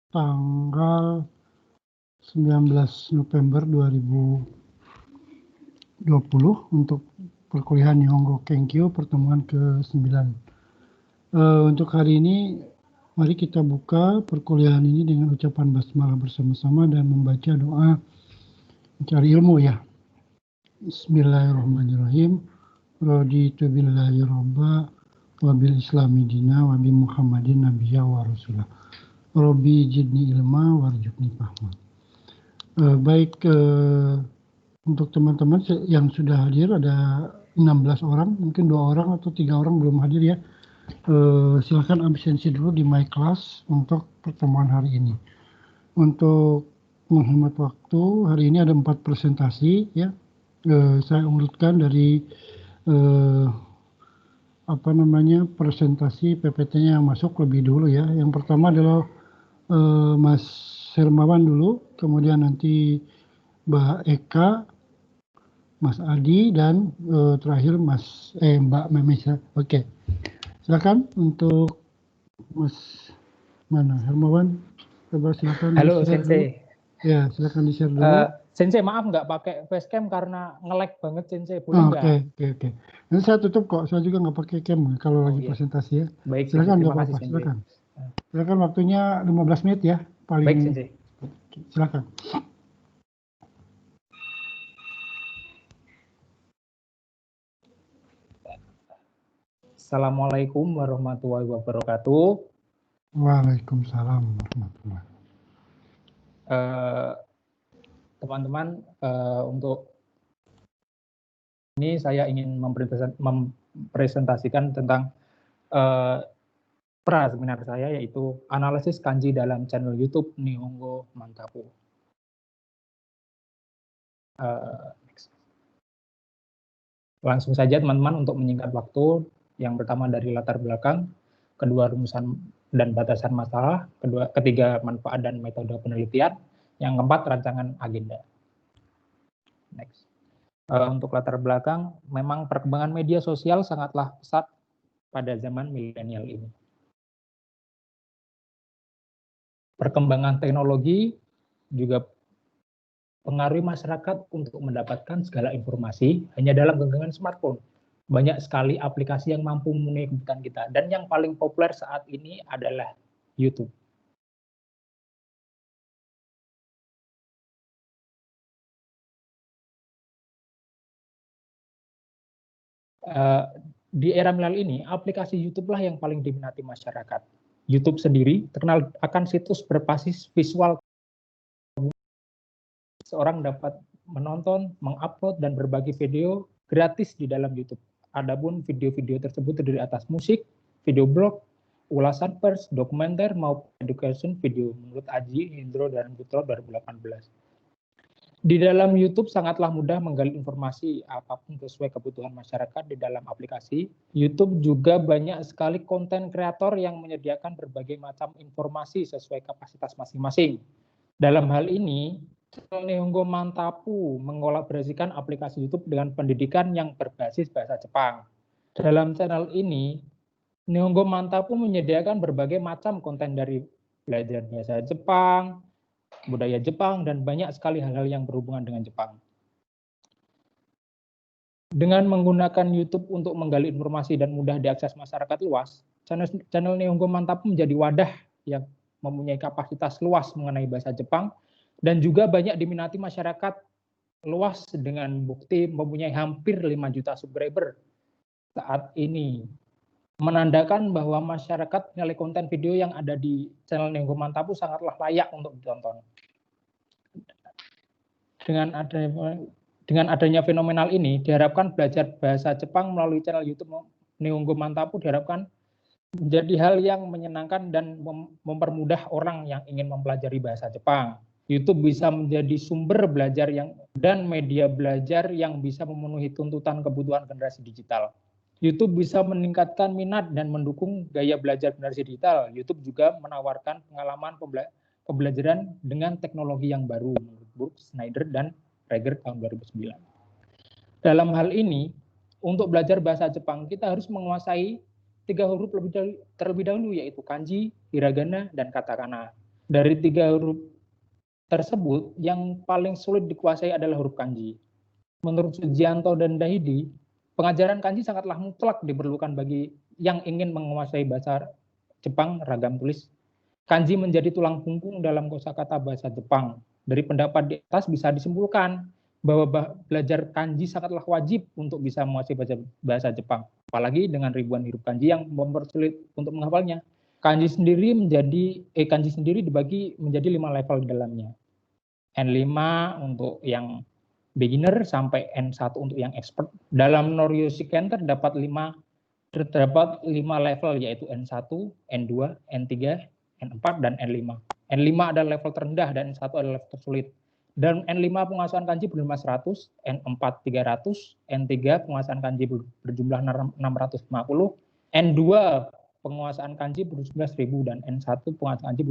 tanggal 19 November 2020 untuk perkuliahan Nihongo Kenkyu pertemuan ke-9. Untuk hari ini, mari kita buka perkuliahan ini dengan ucapan basmalah bersama-sama dan membaca doa mencari ilmu ya. Bismillahirrahmanirrahim. Raditu billahi robba wa bil islami dina wa bi Muhammadin nabiyya wa rasulah. Rabbi jidni ilma warzuqni fahma. Baik, untuk teman-teman yang sudah hadir ada 16 orang, mungkin 2 orang atau 3 orang belum hadir ya. Silakan absensi dulu di my class untuk pertemuan hari ini. Untuk menghemat waktu, hari ini ada 4 presentasi ya. Saya urutkan dari presentasi PPT-nya yang masuk lebih dulu ya. Yang pertama adalah Mas Hermawan dulu, kemudian nanti Mbak Eka, Mas Adi, dan terakhir Mbak Memesa. Oke, silakan untuk Mas Hermawan. Coba silakan. Halo Sensei. Ya, silakan di-share dulu. Sensei, maaf nggak pakai facecam karena nge-lag banget Sensei. Boleh nggak? Oke. Nanti saya tutup kok. Saya juga nggak pakai cam kalau lagi presentasi ya. Baik, silakan, nggak apa-apa. Silakan waktunya 15 menit ya. Baik, Sensei. Silakan. Assalamualaikum warahmatullahi wabarakatuh. Waalaikumsalam warahmatullahi wabarakatuh. Teman-teman, untuk ini saya ingin mempresentasikan tentang pra-seminar saya, yaitu analisis kanji dalam channel YouTube Nihongo Mantapu. Langsung saja teman-teman untuk menyingkat waktu. Yang pertama dari latar belakang, kedua rumusan dan batasan masalah, ketiga manfaat dan metode penelitian, yang keempat rancangan agenda. Next. Untuk latar belakang, memang perkembangan media sosial sangatlah pesat pada zaman milenial ini. Perkembangan teknologi juga pengaruhi masyarakat untuk mendapatkan segala informasi hanya dalam genggaman smartphone. Banyak sekali aplikasi yang mampu memenuhi kebutuhan kita, dan yang paling populer saat ini adalah YouTube. Di era milenial ini, aplikasi YouTube lah yang paling diminati masyarakat. YouTube sendiri terkenal akan situs berbasis visual. Seorang dapat menonton, mengupload, dan berbagi video gratis di dalam YouTube. Adapun video-video tersebut terdiri atas musik, video blog, ulasan pers, dokumenter, maupun education video menurut Aji, Indro, dan Putro 2018. Di dalam YouTube sangatlah mudah menggali informasi apapun sesuai kebutuhan masyarakat di dalam aplikasi. YouTube juga banyak sekali konten kreator yang menyediakan berbagai macam informasi sesuai kapasitas masing-masing. Dalam hal ini, channel Nihongo Mantapu mengolaborasikan aplikasi YouTube dengan pendidikan yang berbasis bahasa Jepang. Dalam channel ini, Nihongo Mantapu menyediakan berbagai macam konten dari belajar bahasa Jepang, budaya Jepang, dan banyak sekali hal-hal yang berhubungan dengan Jepang. Dengan menggunakan YouTube untuk menggali informasi dan mudah diakses masyarakat luas, channel Nihongo Mantapu menjadi wadah yang mempunyai kapasitas luas mengenai bahasa Jepang, dan juga banyak diminati masyarakat luas dengan bukti mempunyai hampir 5 juta subscriber saat ini. Menandakan bahwa masyarakat nilai konten video yang ada di channel Nihongo Mantapu sangatlah layak untuk ditonton. Dengan adanya fenomenal ini, diharapkan belajar bahasa Jepang melalui channel YouTube Nihongo Mantapu diharapkan menjadi hal yang menyenangkan dan mempermudah orang yang ingin mempelajari bahasa Jepang. YouTube bisa menjadi sumber belajar dan media belajar yang bisa memenuhi tuntutan kebutuhan generasi digital. YouTube bisa meningkatkan minat dan mendukung gaya belajar generasi digital. YouTube juga menawarkan pengalaman pembelajaran dengan teknologi yang baru menurut Brooks, Snyder, dan Prager tahun 2009. Dalam hal ini, untuk belajar bahasa Jepang, kita harus menguasai 3 huruf terlebih dahulu, yaitu kanji, hiragana, dan katakana. Dari 3 huruf tersebut, yang paling sulit dikuasai adalah huruf kanji. Menurut Sujianto dan Dahidi, pengajaran kanji sangatlah mutlak diperlukan bagi yang ingin menguasai bahasa Jepang ragam tulis. Kanji menjadi tulang punggung dalam kosakata bahasa Jepang. Dari pendapat di atas bisa disimpulkan bahwa belajar kanji sangatlah wajib untuk bisa menguasai bahasa Jepang. Apalagi dengan ribuan huruf kanji yang mempersulit untuk menghafalnya. Kanji sendiri dibagi menjadi 5 level di dalamnya. N5 untuk yang beginner sampai N1 untuk yang expert. Dalam Noryoshi-ken terdapat 5 level, yaitu N1, N2, N3, N4, dan N5. N5 adalah level terendah dan N1 adalah level tersulit. Dan N5 penguasaan kanji berjumlah 100, N4 300, N3 penguasaan kanji berjumlah 650, N2 penguasaan kanji berjumlah 1000, dan N1 penguasaan kanji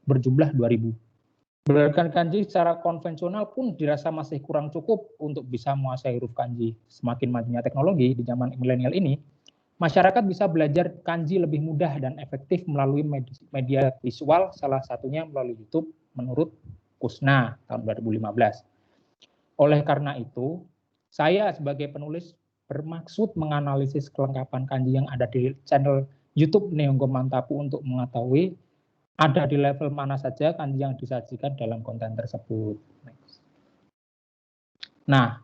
berjumlah 2000. Belajar kanji secara konvensional pun dirasa masih kurang cukup untuk bisa menguasai huruf kanji. Semakin majunya teknologi di zaman milenial ini, masyarakat bisa belajar kanji lebih mudah dan efektif melalui media visual, salah satunya melalui YouTube menurut Kusna tahun 2015. Oleh karena itu, saya sebagai penulis bermaksud menganalisis kelengkapan kanji yang ada di channel YouTube Nihongo Mantapu untuk mengetahui ada di level mana saja kanji yang disajikan dalam konten tersebut. Nah,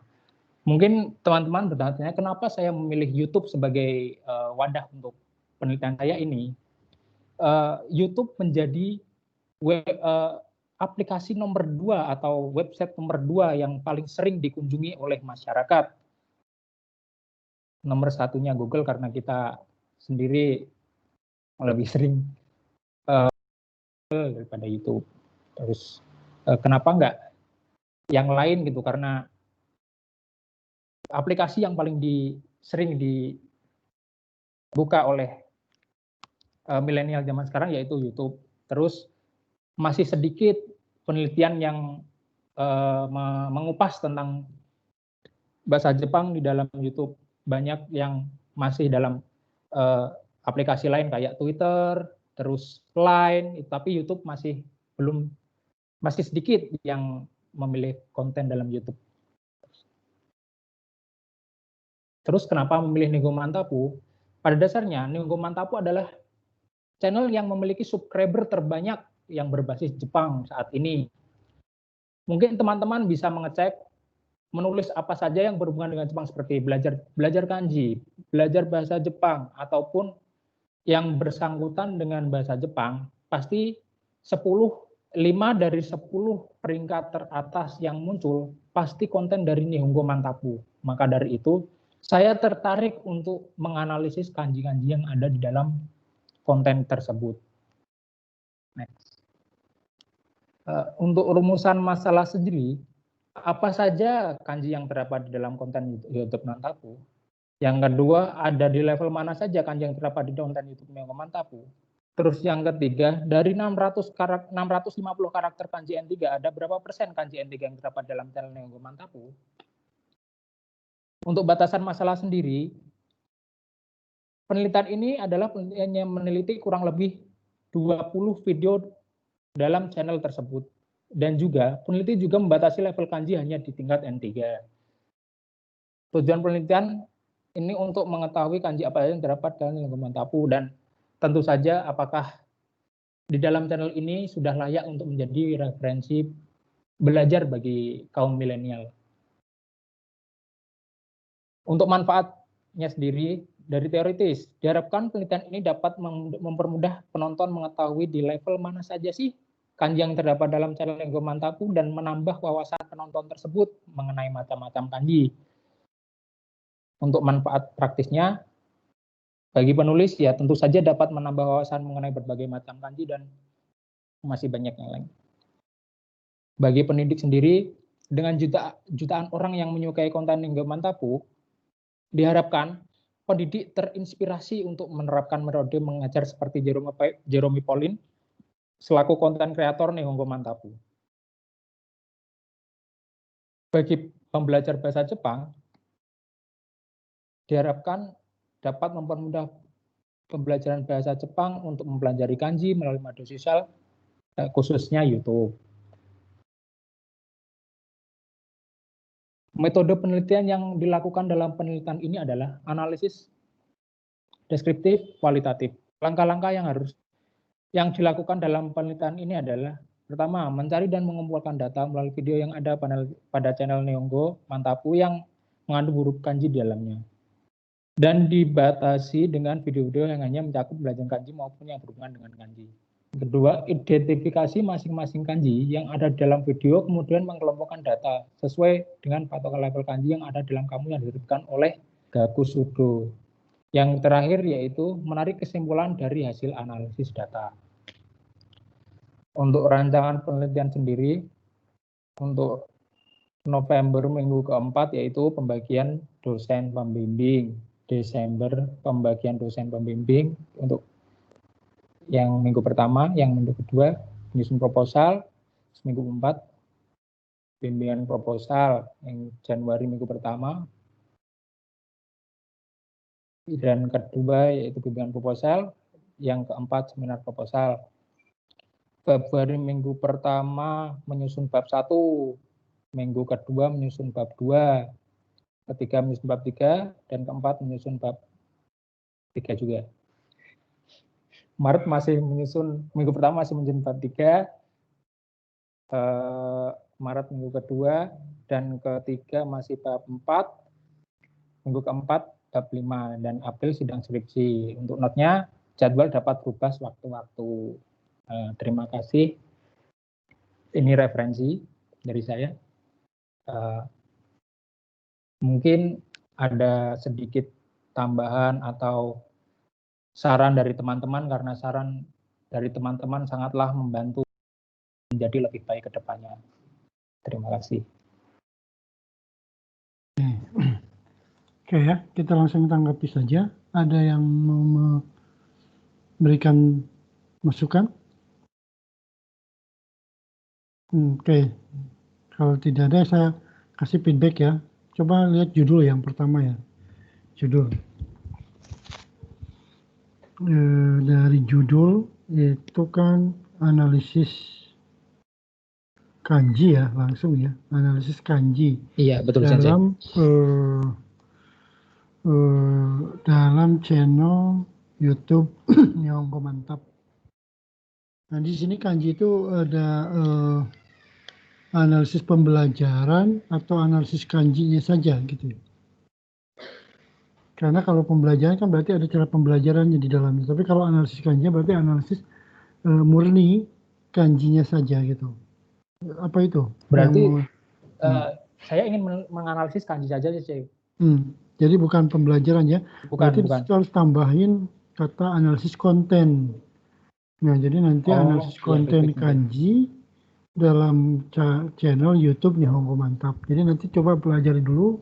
mungkin teman-teman bertanya, kenapa saya memilih YouTube sebagai wadah untuk penelitian saya ini? YouTube menjadi aplikasi nomor 2 atau website nomor 2 yang paling sering dikunjungi oleh masyarakat. Nomor satunya Google karena kita sendiri lebih sering daripada YouTube. Terus kenapa enggak yang lain gitu, karena aplikasi yang paling sering dibuka oleh milenial zaman sekarang yaitu YouTube. Terus masih sedikit penelitian yang mengupas tentang bahasa Jepang di dalam YouTube. Banyak yang masih dalam aplikasi lain kayak Twitter, terus Line, tapi YouTube masih sedikit yang memilih konten dalam YouTube. Terus kenapa memilih Nihongo Mantapu? Pada dasarnya Nihongo Mantapu adalah channel yang memiliki subscriber terbanyak yang berbasis Jepang saat ini. Mungkin teman-teman bisa mengecek menulis apa saja yang berhubungan dengan Jepang seperti belajar kanji, belajar bahasa Jepang, ataupun yang bersangkutan dengan bahasa Jepang, pasti 5 dari 10 peringkat teratas yang muncul pasti konten dari Nihongo Mantapu. Maka dari itu, saya tertarik untuk menganalisis kanji-kanji yang ada di dalam konten tersebut. Next. Untuk rumusan masalah sendiri, apa saja kanji yang terdapat di dalam konten YouTube Mantapu? Yang kedua, ada di level mana saja kanji yang terdapat di konten YouTube Nihongo Mantapu? Terus yang ketiga, dari 650 karakter kanji N3, ada berapa persen kanji N3 yang terdapat dalam channel Nihongo Mantapu? Untuk batasan masalah sendiri, penelitian ini adalah penelitian yang meneliti kurang lebih 20 video dalam channel tersebut. Dan juga peneliti juga membatasi level kanji hanya di tingkat N3. Tujuan penelitian ini untuk mengetahui kanji apa yang terdapat dalam Nihongo Mantapu, dan tentu saja apakah di dalam channel ini sudah layak untuk menjadi referensi belajar bagi kaum milenial. Untuk manfaatnya sendiri, dari teoritis, diharapkan penelitian ini dapat mempermudah penonton mengetahui di level mana saja sih kanji yang terdapat dalam channel Nihongo Mantapu dan menambah wawasan penonton tersebut mengenai macam-macam kanji. Untuk manfaat praktisnya, bagi penulis ya tentu saja dapat menambah wawasan mengenai berbagai macam kanji dan masih banyak yang lain. Bagi pendidik sendiri, dengan jutaan orang yang menyukai konten Nihongo Mantapu, diharapkan pendidik terinspirasi untuk menerapkan metode mengajar seperti Jerome Pauline selaku konten kreator Nihongo Mantapu. Bagi pembelajar bahasa Jepang, diharapkan dapat mempermudah pembelajaran bahasa Jepang untuk mempelajari kanji melalui media sosial, khususnya YouTube. Metode penelitian yang dilakukan dalam penelitian ini adalah analisis deskriptif kualitatif. Langkah-langkah yang dilakukan dalam penelitian ini adalah: pertama, mencari dan mengumpulkan data melalui video yang ada pada channel Nihongo Mantapu yang mengandung huruf kanji di dalamnya, dan dibatasi dengan video-video yang hanya mencakup belajar kanji maupun yang berhubungan dengan kanji. Kedua, identifikasi masing-masing kanji yang ada di dalam video, kemudian mengelompokkan data sesuai dengan patokan level kanji yang ada dalam kamus yang diterbitkan oleh Gakusudo. Yang terakhir yaitu menarik kesimpulan dari hasil analisis data. Untuk rancangan penelitian sendiri, untuk November minggu keempat yaitu pembagian dosen pembimbing, Desember pembagian dosen pembimbing untuk yang minggu pertama, yang minggu kedua menyusun proposal, seminggu keempat bimbingan proposal, yang Januari minggu pertama, dan kedua yaitu bimbingan proposal, yang keempat seminar proposal. Februari minggu pertama menyusun bab 1, minggu kedua menyusun bab 2, ketiga menyusun bab 3, dan keempat menyusun bab 3 juga. Maret masih menyusun, minggu pertama masih menyusun bab 3, Maret minggu kedua, dan ketiga masih bab 4, minggu keempat bab 5, dan April sidang skripsi. Untuk notnya, jadwal dapat berubah sewaktu-waktu. Terima kasih. Ini referensi dari saya. Mungkin ada sedikit tambahan atau saran dari teman-teman, karena saran dari teman-teman sangatlah membantu menjadi lebih baik ke depannya. Terima kasih. Oke ya, kita langsung tanggapi saja. Ada yang mau memberikan masukan? Oke, kalau tidak ada saya kasih feedback ya. Coba lihat judul yang pertama ya. Judul. Dari judul itu kan analisis kanji ya, langsung ya, analisis kanji. Iya, betul. Dalam channel YouTube Nihongo Mantap. Nah, di sini kanji itu ada analisis pembelajaran atau analisis kanjinya saja gitu. Karena kalau pembelajaran kan berarti ada cara pembelajarannya di dalamnya. Tapi kalau analisis kanjinya berarti analisis murni kanjinya saja gitu. Apa itu? Berarti saya ingin menganalisis kanji saja sih. Jadi bukan pembelajaran ya. Berarti Bukan. harus tambahin kata analisis konten. Nah, jadi nanti analisis konten kanji dalam channel YouTube Nihongo Mantap. Jadi nanti coba pelajari dulu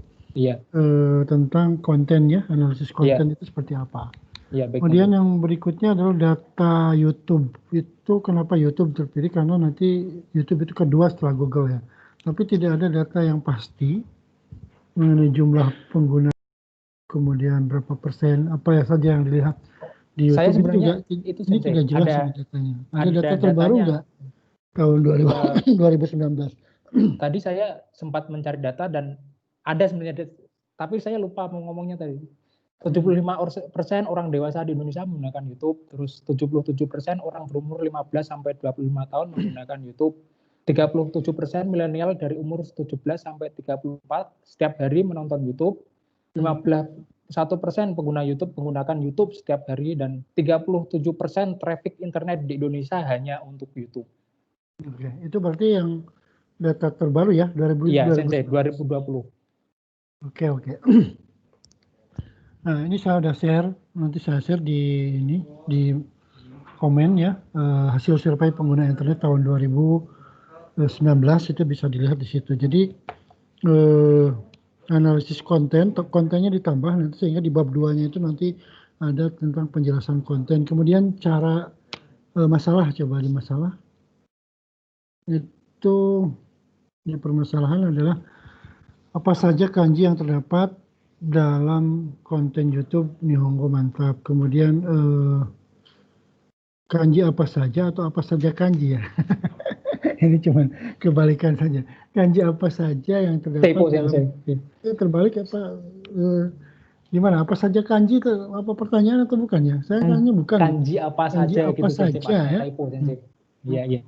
tentang konten ya, analisis konten itu seperti apa. Kemudian yang berikutnya adalah data YouTube. Itu kenapa YouTube terpilih? Karena nanti YouTube itu kedua setelah Google ya. Tapi tidak ada data yang pasti mengenai jumlah pengguna, kemudian berapa persen, apa ya saja yang dilihat di YouTube. Saya sebenarnya ini tidak jelas datanya. Ada data terbaru nggak tahun 2019? Tadi saya sempat mencari data dan ada sebenarnya, tapi saya lupa mau ngomongnya tadi. 75% orang dewasa di Indonesia menggunakan YouTube, terus 77% orang berumur 15 sampai 25 tahun menggunakan YouTube. 37% milenial dari umur 17 sampai 34 setiap hari menonton YouTube. 15% pengguna YouTube menggunakan YouTube setiap hari, dan 37% traffic internet di Indonesia hanya untuk YouTube. Oke, itu berarti yang data terbaru ya, 2020. Iya, Sensei, 2020. Oke. Nah, ini saya udah share, nanti saya share di komen ya, hasil survei pengguna internet tahun 2019 itu bisa dilihat di situ. Jadi analisis kontennya ditambah nanti, sehingga di bab 2-nya itu nanti ada tentang penjelasan konten. Kemudian cara masalah, coba di masalah itu, di permasalahan adalah apa saja kanji yang terdapat dalam konten YouTube Nihongo Mantap. Kemudian kanji apa saja atau apa saja kanji ya? Ini cuma kebalikan saja. Kanji apa saja yang terdapat Typo dalam Sensei. terbalik apa gimana? Apa saja kanji itu apa pertanyaan atau bukan ya? Saya tanya bukan ya. Kanji apa Kanji saja apa gitu Sensei, saja pakai ya? typo Sensei. Iya, iya.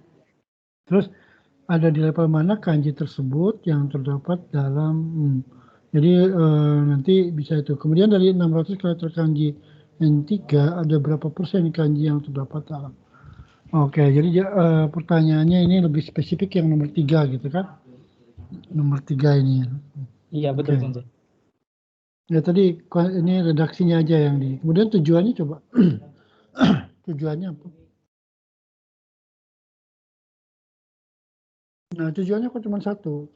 Terus ada di level mana kanji tersebut yang terdapat dalam jadi nanti bisa itu. Kemudian dari 600 karakter kanji N3 ada berapa persen kanji yang terdapat dalam? Oke, jadi pertanyaannya ini lebih spesifik yang nomor 3 gitu kan? Nomor 3 ini. Iya, betul Oke. Sensei. Ya tadi ini redaksinya aja yang di. Kemudian tujuannya coba. Tujuannya apa? Nah, tujuannya kok cuma satu.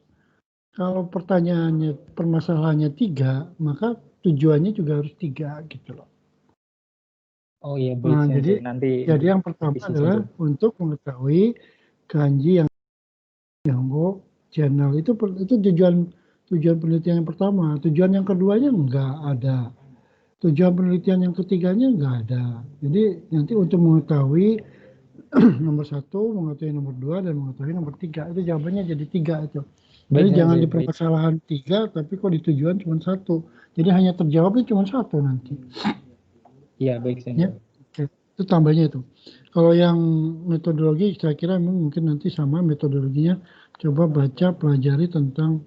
Kalau pertanyaannya, permasalahannya 3, maka tujuannya juga harus 3 gitu loh. Oh iya, baik Nah, Sensei. jadi yang pertama adalah Sensei. untuk mengetahui kanji yang Nihongo channel itu tujuan penelitian yang pertama. Tujuan yang keduanya enggak ada. Tujuan penelitian yang ketiganya enggak ada. Jadi nanti untuk mengetahui nomor 1, mengetahui nomor 2, dan mengetahui nomor 3. Itu jawabannya jadi 3 itu. Jadi Baik, jangan Sensei, di permasalahan 3, tapi kok di tujuan cuma 1. Jadi hanya terjawabnya cuma 1 nanti. Iya, baik Sensei. Ya, oke. Itu tambahnya itu. Kalau yang metodologi, saya kira mungkin nanti sama metodologinya. Coba baca, pelajari tentang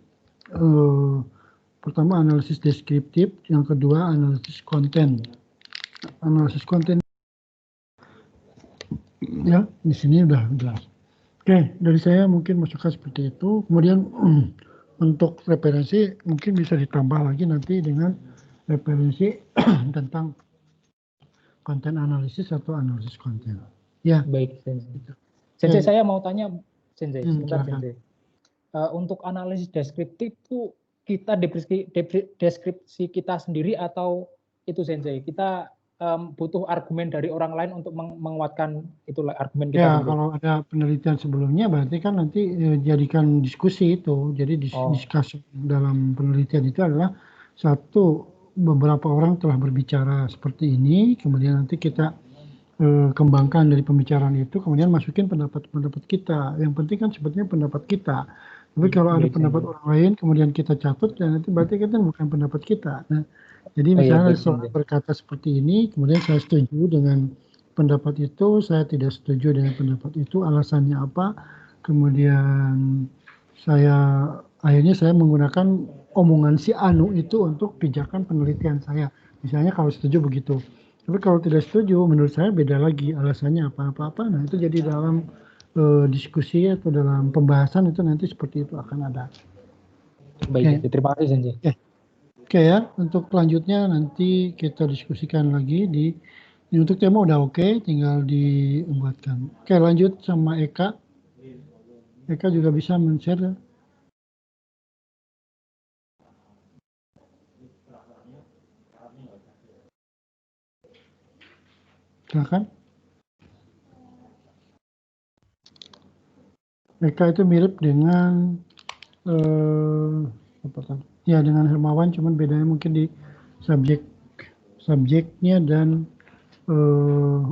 pertama analisis deskriptif, yang kedua analisis konten. Analisis konten ya di sini udah jelas. Oke, dari saya mungkin masukan seperti itu. Kemudian untuk referensi mungkin bisa ditambah lagi nanti dengan referensi tentang konten analisis atau analisis konten. Ya. Baik Sensei. Gitu. Sensei, Oke. saya mau tanya Sensei, sebentar Silakan. Sensei. Untuk analisis deskriptif itu kita deskripsi kita sendiri atau itu Sensei? Kita butuh argumen dari orang lain untuk menguatkan itu argumen kita Ya, Sensei. kalau ada penelitian sebelumnya berarti kan nanti jadikan diskusi itu. Jadi diskusi dalam penelitian itu adalah beberapa orang telah berbicara seperti ini, kemudian nanti kita kembangkan dari pembicaraan itu, kemudian masukin pendapat-pendapat kita. Yang penting kan sebetulnya pendapat kita. Tapi kalau ada pendapat orang lain, kemudian kita catat, ya nanti berarti kan bukan pendapat kita. Nah, jadi misalnya seorang berkata seperti ini, kemudian saya setuju dengan pendapat itu, saya tidak setuju dengan pendapat itu, alasannya apa, kemudian akhirnya saya menggunakan omongan si Anu itu untuk pijakan penelitian saya. Misalnya kalau setuju begitu. Tapi kalau tidak setuju, menurut saya beda lagi alasannya apa-apa. Nah, itu jadi dalam diskusi atau dalam pembahasan itu nanti seperti itu akan ada. Baik, terima kasih Sensei. Oke ya, untuk selanjutnya nanti kita diskusikan lagi ini untuk tema udah oke, tinggal dibuatkan. Oke, lanjut sama Eka. Eka juga bisa men-share. Silakan. Eka itu mirip dengan dengan Hermawan, cuman bedanya mungkin di subjeknya dan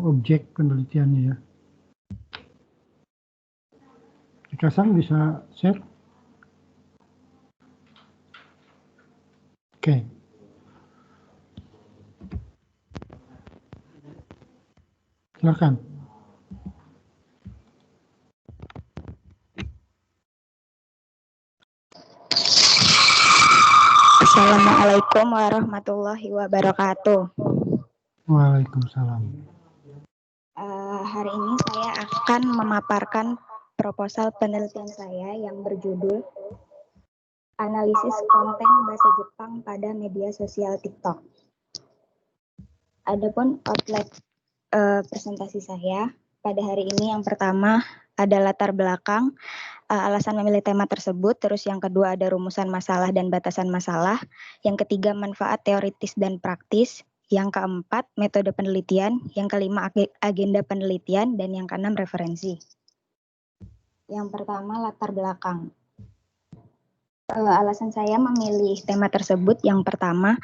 objek penelitiannya ya. Eka Sang bisa share? Oke. Silakan. Assalamualaikum warahmatullahi wabarakatuh. Waalaikumsalam. Hari ini saya akan memaparkan proposal penelitian saya yang berjudul Analisis Konten Bahasa Jepang pada Media Sosial TikTok. Adapun outline presentasi saya pada hari ini yang pertama ada latar belakang, alasan memilih tema tersebut, terus yang kedua ada rumusan masalah dan batasan masalah, yang ketiga manfaat teoritis dan praktis, yang keempat metode penelitian, yang kelima agenda penelitian, dan yang keenam referensi. Yang pertama latar belakang. Alasan saya memilih tema tersebut yang pertama,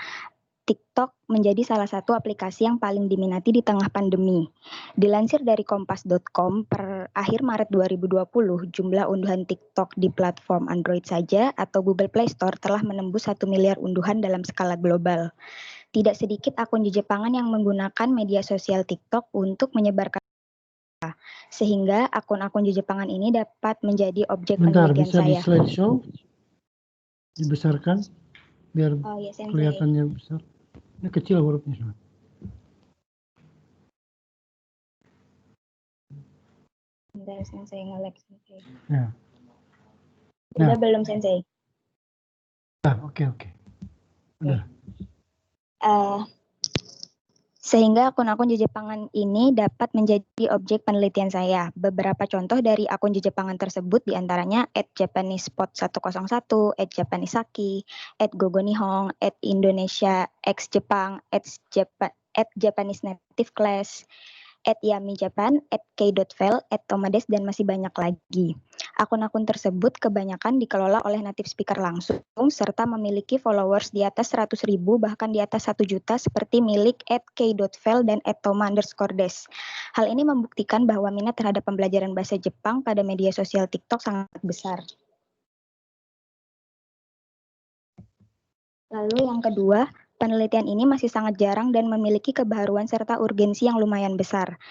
TikTok menjadi salah satu aplikasi yang paling diminati di tengah pandemi. Dilansir dari kompas.com, per akhir Maret 2020, jumlah unduhan TikTok di platform Android saja atau Google Play Store telah menembus 1 miliar unduhan dalam skala global. Tidak sedikit akun Jepangan yang menggunakan media sosial TikTok untuk menyebarkan, sehingga akun-akun Jepangan ini dapat menjadi objek Bentar, penelitian bisa di saya. slideshow? Dibesarkan biar Oh ya, Sensei. kelihatannya besar. Ini kecil hurufnya. Bentar, Sensei nge-lag, Sensei. Ya. Udah belum, Sensei? Oke. Udah. Sehingga akun-akun Jepangan ini dapat menjadi objek penelitian saya. Beberapa contoh dari akun Jepangan tersebut diantaranya @japanisepot101, @japanisaki, @gogonihong, @indonesia_x_jepang, @japanisnativeclass, @yamijapan, @k.vel, @tomades, dan masih banyak lagi. Akun-akun tersebut kebanyakan dikelola oleh native speaker langsung, serta memiliki followers di atas 100.000, bahkan di atas 1 juta, seperti milik @k.vel dan @toma_des. Hal ini membuktikan bahwa minat terhadap pembelajaran bahasa Jepang pada media sosial TikTok sangat besar. Lalu yang kedua, penelitian ini masih sangat jarang dan memiliki kebaharuan serta urgensi yang lumayan besar.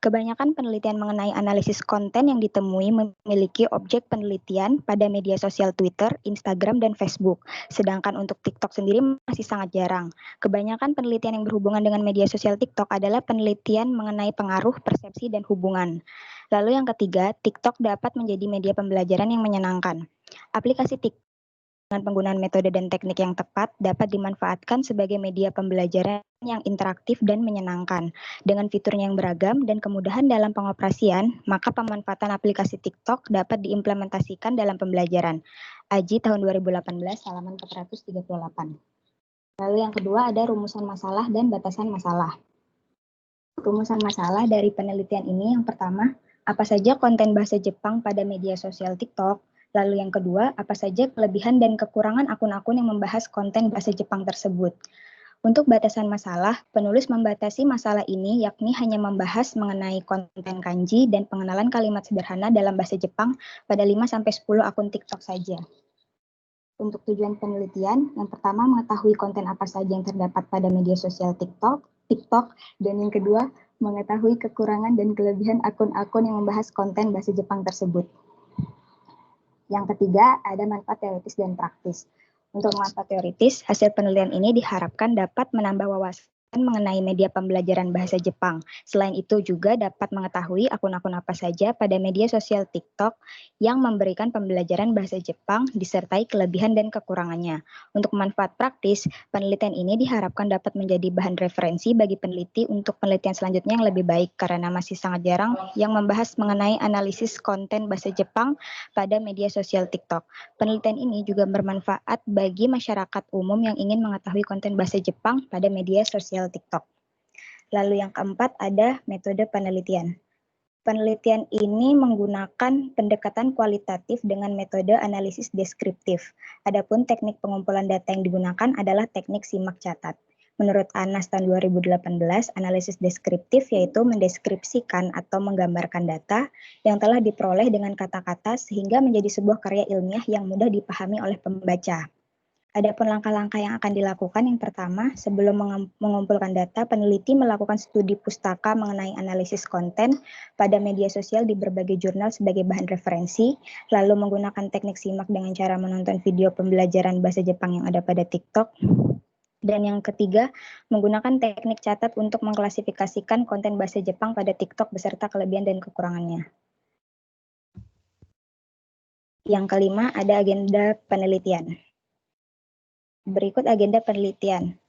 Kebanyakan penelitian mengenai analisis konten yang ditemui memiliki objek penelitian pada media sosial Twitter, Instagram, dan Facebook. Sedangkan untuk TikTok sendiri masih sangat jarang. Kebanyakan penelitian yang berhubungan dengan media sosial TikTok adalah penelitian mengenai pengaruh, persepsi, dan hubungan. Lalu yang ketiga, TikTok dapat menjadi media pembelajaran yang menyenangkan. Aplikasi TikTok dengan penggunaan metode dan teknik yang tepat dapat dimanfaatkan sebagai media pembelajaran yang interaktif dan menyenangkan. Dengan fiturnya yang beragam dan kemudahan dalam pengoperasian, maka pemanfaatan aplikasi TikTok dapat diimplementasikan dalam pembelajaran. Aji tahun 2018, halaman 438. Lalu yang kedua ada rumusan masalah dan batasan masalah. Rumusan masalah dari penelitian ini yang pertama, apa saja konten bahasa Jepang pada media sosial TikTok? Lalu yang kedua, apa saja kelebihan dan kekurangan akun-akun yang membahas konten bahasa Jepang tersebut? Untuk batasan masalah, penulis membatasi masalah ini yakni hanya membahas mengenai konten kanji dan pengenalan kalimat sederhana dalam bahasa Jepang pada 5-10 akun TikTok saja. Untuk tujuan penelitian, yang pertama mengetahui konten apa saja yang terdapat pada media sosial TikTok, dan yang kedua mengetahui kekurangan dan kelebihan akun-akun yang membahas konten bahasa Jepang tersebut. Yang ketiga, ada manfaat teoritis dan praktis. Untuk manfaat teoritis, hasil penelitian ini diharapkan dapat menambah wawasan mengenai media pembelajaran bahasa Jepang. Selain itu juga dapat mengetahui akun-akun apa saja pada media sosial TikTok yang memberikan pembelajaran bahasa Jepang disertai kelebihan dan kekurangannya. Untuk manfaat praktis, penelitian ini diharapkan dapat menjadi bahan referensi bagi peneliti untuk penelitian selanjutnya yang lebih baik karena masih sangat jarang yang membahas mengenai analisis konten bahasa Jepang pada media sosial TikTok. Penelitian ini juga bermanfaat bagi masyarakat umum yang ingin mengetahui konten bahasa Jepang pada media sosial TikTok. Lalu yang keempat ada metode penelitian. Penelitian ini menggunakan pendekatan kualitatif dengan metode analisis deskriptif. Adapun teknik pengumpulan data yang digunakan adalah teknik simak catat. Menurut Anas tahun 2018, analisis deskriptif yaitu mendeskripsikan atau menggambarkan data yang telah diperoleh dengan kata-kata sehingga menjadi sebuah karya ilmiah yang mudah dipahami oleh pembaca. Adapun langkah-langkah yang akan dilakukan, yang pertama, sebelum mengumpulkan data, peneliti melakukan studi pustaka mengenai analisis konten pada media sosial di berbagai jurnal sebagai bahan referensi, lalu menggunakan teknik simak dengan cara menonton video pembelajaran bahasa Jepang yang ada pada TikTok, dan yang ketiga, menggunakan teknik catat untuk mengklasifikasikan konten bahasa Jepang pada TikTok beserta kelebihan dan kekurangannya. Yang kelima, ada agenda penelitian. Berikut agenda penelitian.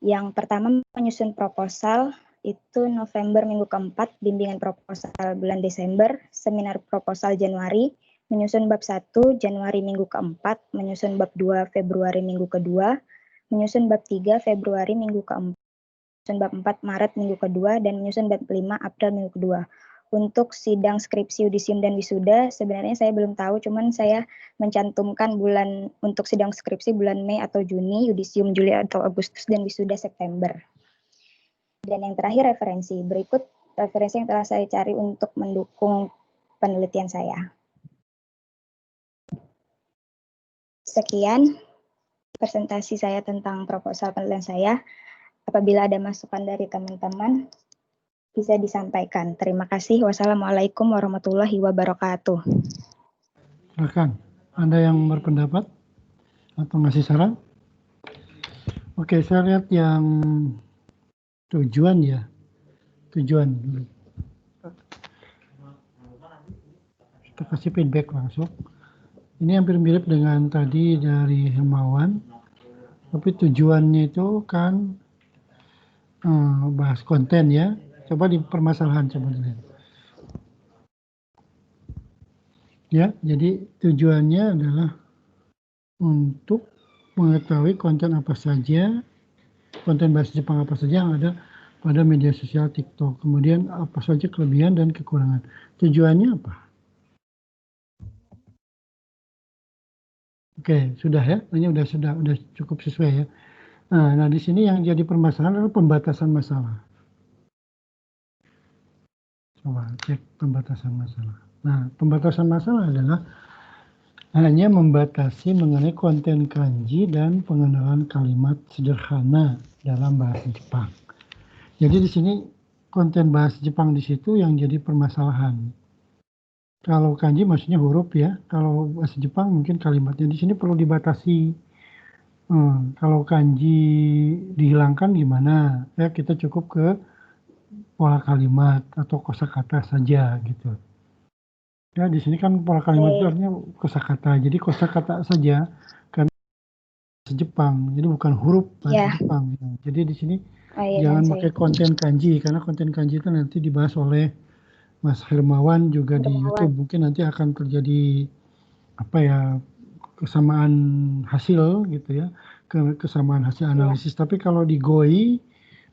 Yang pertama, menyusun proposal, itu November minggu keempat, bimbingan proposal bulan Desember, seminar proposal Januari, menyusun bab 1 Januari minggu keempat, menyusun bab 2 Februari minggu kedua, menyusun bab 3 Februari minggu keempat, menyusun bab 4 Maret minggu kedua, dan menyusun bab 5 April minggu kedua. Untuk sidang skripsi, yudisium, dan wisuda, sebenarnya saya belum tahu, cuman saya mencantumkan bulan untuk sidang skripsi bulan Mei atau Juni, yudisium Juli atau Agustus, dan wisuda September. Dan yang terakhir referensi. Berikut referensi yang telah saya cari untuk mendukung penelitian saya. Sekian presentasi saya tentang proposal penelitian saya. Apabila ada masukan dari teman-teman, bisa disampaikan. Terima kasih. Wassalamualaikum warahmatullahi wabarakatuh. Silakan. Ada yang berpendapat atau ngasih saran? Oke, saya lihat yang tujuan ya. Tujuan dulu. Kita kasih feedback langsung. Ini hampir mirip dengan tadi dari Hermawan. Tapi tujuannya itu kan bahas konten ya. Coba di permasalahan coba dilihat. Ya, jadi tujuannya adalah untuk mengetahui konten apa saja, konten bahasa Jepang apa saja yang ada pada media sosial TikTok. Kemudian apa saja kelebihan dan kekurangan. Tujuannya apa? Oke, sudah ya. Ini sudah cukup sesuai ya. Nah di sini yang jadi permasalahan adalah pembatasan masalah. Coba cek pembatasan masalah. Nah, pembatasan masalah adalah hanya membatasi mengenai konten kanji dan pengenalan kalimat sederhana dalam bahasa Jepang. Jadi di sini konten bahasa Jepang di situ yang jadi permasalahan. Kalau kanji maksudnya huruf ya. Kalau bahasa Jepang mungkin kalimatnya di sini perlu dibatasi. Kalau kanji dihilangkan gimana? Ya kita cukup ke pola kalimat atau kosakata saja gitu. Ya di sini kan pola kalimat itu artinya kosakata. Jadi kosakata saja karena bahasa Jepang. Jadi bukan huruf bahasa Jepang. Jadi di sini jangan pakai konten kanji karena konten kanji itu nanti dibahas oleh Mas Hermawan juga di YouTube. Mungkin nanti akan terjadi kesamaan hasil gitu ya, kesamaan hasil analisis. Tapi kalau di GOI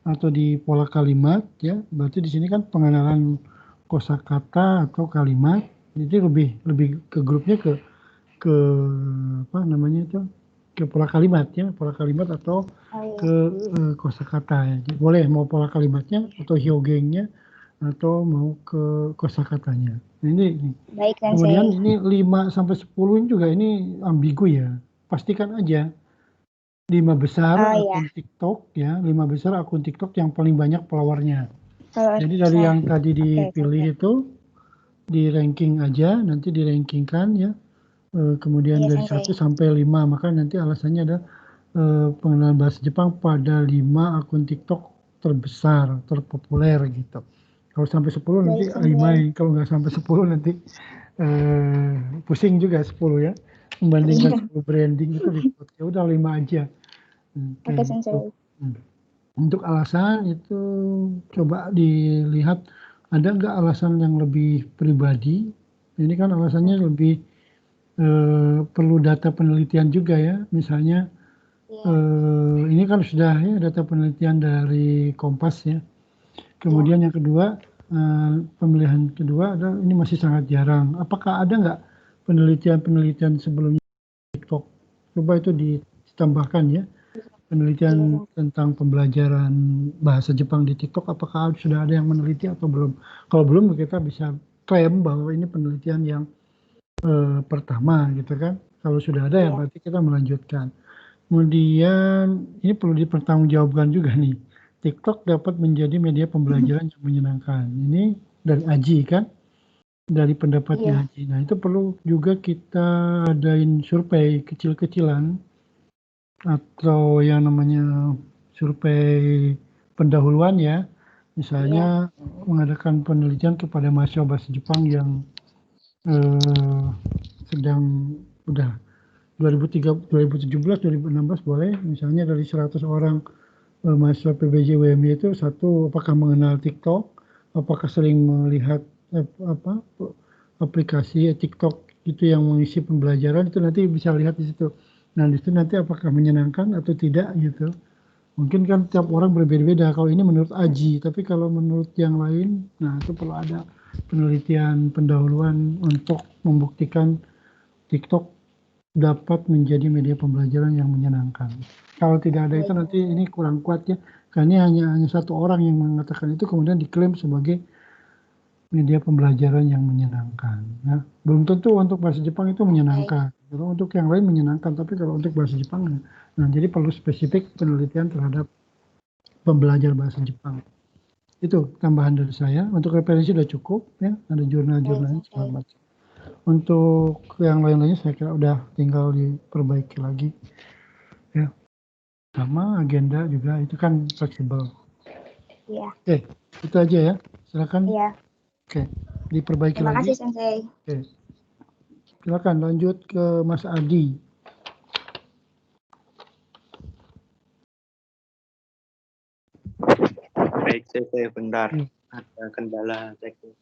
atau di pola kalimat ya, berarti di sini kan pengenalan kosakata atau kalimat, jadi lebih ke grupnya ke ke pola kalimat ya, pola kalimat atau ke kosakata ya. Jadi boleh mau pola kalimatnya atau hyogengnya atau mau ke kosakatanya. Nah, ini baik, kemudian ini 5 sampai 10 juga ini ambigu ya. Pastikan aja 5 besar akun TikTok ya, 5 besar akun TikTok yang paling banyak followernya. Jadi dari yang tadi dipilih itu di ranking aja, nanti di rankingkan ya. Kemudian dari 1 sampai 5, maka nanti alasannya ada pengenalan bahasa Jepang pada 5 akun TikTok terbesar, terpopuler gitu. Kalau sampai 10 nanti aimai, kalau nggak sampai 10 nanti pusing juga 10 ya. Membandingkan 10 branding itu repot. Ya udah 5 aja. Untuk alasan itu coba dilihat ada nggak alasan yang lebih pribadi. Ini kan alasannya lebih perlu data penelitian juga ya. Misalnya ini kan sudah ya data penelitian dari Kompas ya. Kemudian yang kedua, pemilihan kedua adalah ini masih sangat jarang. Apakah ada nggak penelitian sebelumnya TikTok? Coba itu ditambahkan ya. Penelitian tentang pembelajaran bahasa Jepang di TikTok, apakah sudah ada yang meneliti atau belum? Kalau belum, kita bisa klaim bahwa ini penelitian yang pertama gitu kan. Kalau sudah ada ya berarti kita melanjutkan. Kemudian ini perlu dipertanggungjawabkan juga nih. TikTok dapat menjadi media pembelajaran yang menyenangkan. Ini dari Aji kan, dari pendapatnya Aji. Nah itu perlu juga kita adain survei kecil-kecilan atau yang namanya survei pendahuluan ya. Misalnya mengadakan penelitian kepada mahasiswa bahasa Jepang yang sedang udah 2017, 2016 boleh. Misalnya dari 100 orang mahasiswa PBJ WMI itu satu, apakah mengenal TikTok, apakah sering melihat aplikasi TikTok itu yang mengisi pembelajaran, itu nanti bisa lihat di situ. Nah di situ nanti apakah menyenangkan atau tidak gitu. Mungkin kan tiap orang berbeda-beda. Kalau ini menurut Aji, tapi kalau menurut yang lain, nah itu perlu ada penelitian pendahuluan untuk membuktikan TikTok dapat menjadi media pembelajaran yang menyenangkan. Kalau tidak ada itu nanti ini kurang kuat ya, karena hanya satu orang yang mengatakan itu kemudian diklaim sebagai media pembelajaran yang menyenangkan. Nah, belum tentu untuk bahasa Jepang itu menyenangkan. Kalau untuk yang lain menyenangkan, tapi kalau untuk bahasa Jepang, nah jadi perlu spesifik penelitian terhadap pembelajar bahasa Jepang. Itu tambahan dari saya. Untuk referensi sudah cukup ya, ada jurnal-jurnal segala macam. Untuk yang lain-lainnya saya kira udah tinggal diperbaiki lagi. Ya. Sama agenda juga itu kan fleksibel. Iya. Oke, itu aja ya. Silakan. Iya. Oke, diperbaiki Terima lagi. kasih Sensei. Oke. Silakan lanjut ke Mas Adi. Baik, saya bentar. Ada kendala teknis.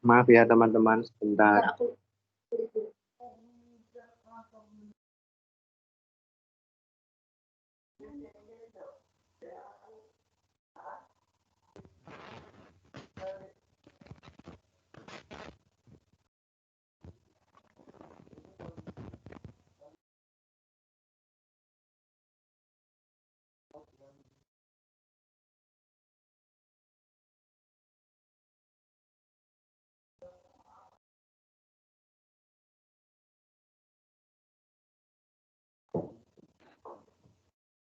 Maaf ya teman-teman, sebentar.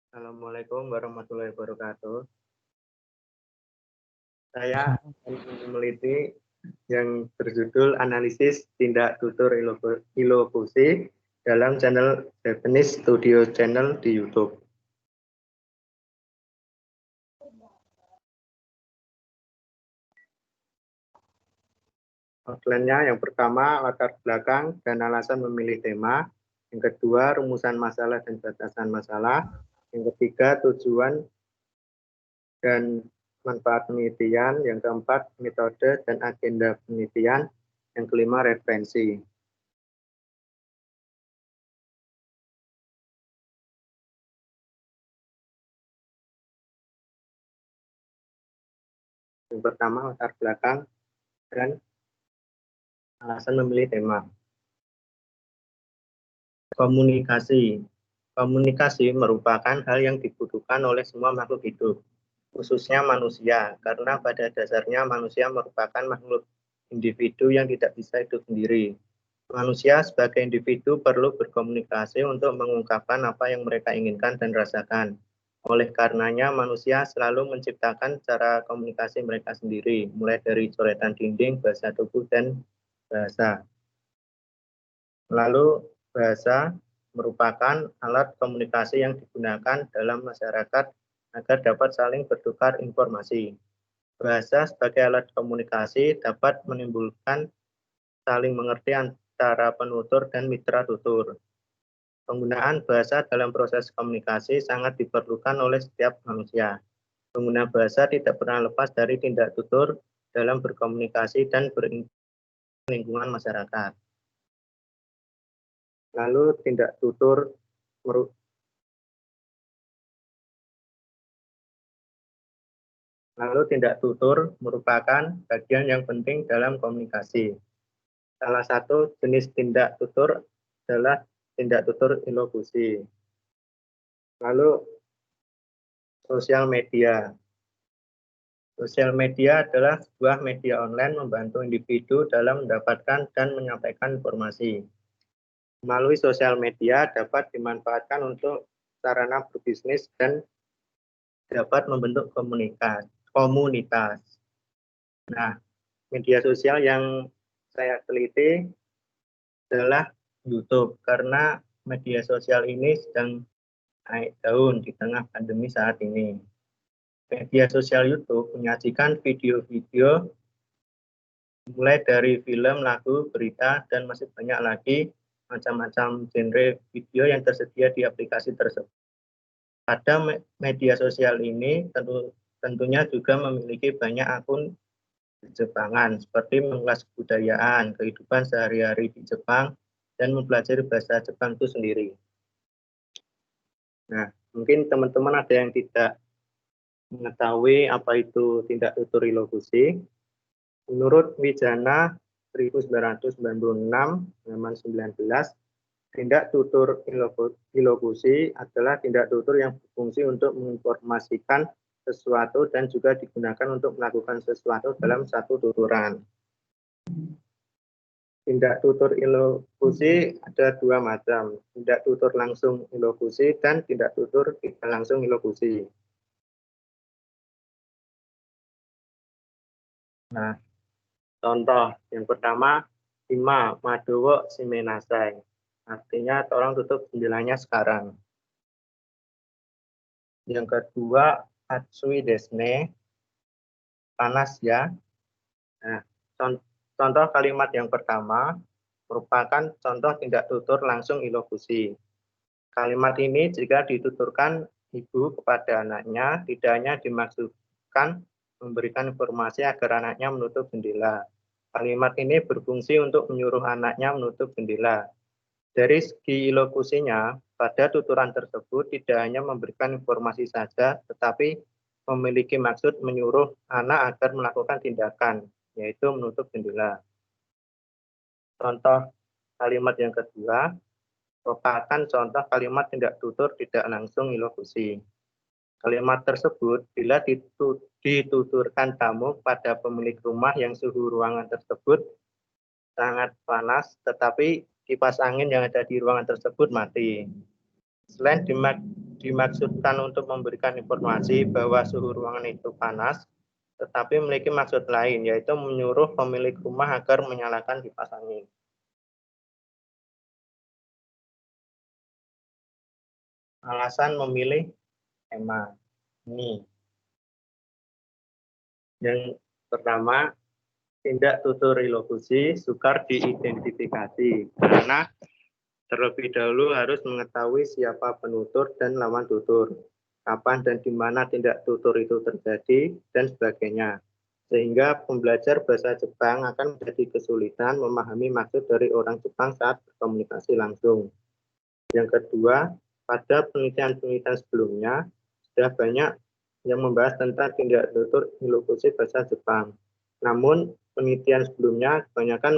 Assalamualaikum warahmatullahi wabarakatuh. Saya akan meneliti yang berjudul Analisis Tindak Tutur Ilofusi dalam channel Japanese Studio Channel di YouTube. Outline-nya yang pertama latar belakang dan alasan memilih tema, yang kedua rumusan masalah dan batasan masalah, yang ketiga tujuan dan manfaat penelitian, yang keempat metode dan agenda penelitian, yang kelima referensi. Yang pertama latar belakang dan alasan memilih tema. Komunikasi. Komunikasi merupakan hal yang dibutuhkan oleh semua makhluk hidup, khususnya manusia, karena pada dasarnya manusia merupakan makhluk individu yang tidak bisa hidup sendiri. Manusia sebagai individu perlu berkomunikasi untuk mengungkapkan apa yang mereka inginkan dan rasakan. Oleh karenanya, manusia selalu menciptakan cara komunikasi mereka sendiri, mulai dari coretan dinding, bahasa tubuh, dan bahasa. Lalu, bahasa merupakan alat komunikasi yang digunakan dalam masyarakat agar dapat saling bertukar informasi. Bahasa sebagai alat komunikasi dapat menimbulkan saling mengerti antara penutur dan mitra tutur. Penggunaan bahasa dalam proses komunikasi sangat diperlukan oleh setiap manusia. Pengguna bahasa tidak pernah lepas dari tindak tutur dalam berkomunikasi dan lingkungan masyarakat. Lalu tindak tutur merupakan bagian yang penting dalam komunikasi. Salah satu jenis tindak tutur adalah tindak tutur ilofusi. Lalu sosial media. Sosial media adalah sebuah media online membantu individu dalam mendapatkan dan menyampaikan informasi. Melalui sosial media dapat dimanfaatkan untuk sarana berbisnis dan dapat membentuk komunitas. Nah, media sosial yang saya teliti adalah YouTube, karena media sosial ini sedang naik daun di tengah pandemi saat ini. Media sosial YouTube menyajikan video-video mulai dari film, lagu, berita, dan masih banyak lagi macam-macam genre video yang tersedia di aplikasi tersebut. Pada media sosial ini tentunya juga memiliki banyak akun Jepangan, seperti mengulas kebudayaan, kehidupan sehari-hari di Jepang, dan mempelajari bahasa Jepang itu sendiri. Nah, mungkin teman-teman ada yang tidak mengetahui apa itu tindak tutur ilokusi. Menurut Wijana 1996, halaman 19, tindak tutur ilokusi adalah tindak tutur yang berfungsi untuk menginformasikan sesuatu dan juga digunakan untuk melakukan sesuatu dalam satu tuturan. Tindak tutur ilokusi ada dua macam, tindak tutur langsung ilokusi dan tindak tutur tidak langsung ilokusi. Nah, contoh yang pertama, Ima Madowo Shimenasai. Artinya tolong tutup jendelanya sekarang. Yang kedua, Atsui desne. Panas ya. Nah, contoh kalimat yang pertama merupakan contoh tindak tutur langsung ilokusi. Kalimat ini jika dituturkan ibu kepada anaknya, tidak hanya dimaksudkan memberikan informasi agar anaknya menutup jendela. Kalimat ini berfungsi untuk menyuruh anaknya menutup jendela. Dari segi ilokusinya, pada tuturan tersebut tidak hanya memberikan informasi saja, tetapi memiliki maksud menyuruh anak agar melakukan tindakan, yaitu menutup jendela. Contoh kalimat yang kedua merupakan contoh kalimat tindak tutur tidak langsung ilokusi. Kalimat tersebut bila dituturkan tamu pada pemilik rumah yang suhu ruangan tersebut sangat panas, tetapi kipas angin yang ada di ruangan tersebut mati. Selain dimaksudkan untuk memberikan informasi bahwa suhu ruangan itu panas, tetapi memiliki maksud lain, yaitu menyuruh pemilik rumah agar menyalakan kipas angin. Alasan memilih tema ini. Yang pertama, tindak tutur ilokusi sukar diidentifikasi karena terlebih dahulu harus mengetahui siapa penutur dan lawan tutur, kapan dan di mana tindak tutur itu terjadi, dan sebagainya. Sehingga pembelajar bahasa Jepang akan menjadi kesulitan memahami maksud dari orang Jepang saat berkomunikasi langsung. Yang kedua, pada penelitian-penelitian sebelumnya, sudah banyak yang membahas tentang tindak tutur ilokusi bahasa Jepang. Namun, penelitian sebelumnya kebanyakan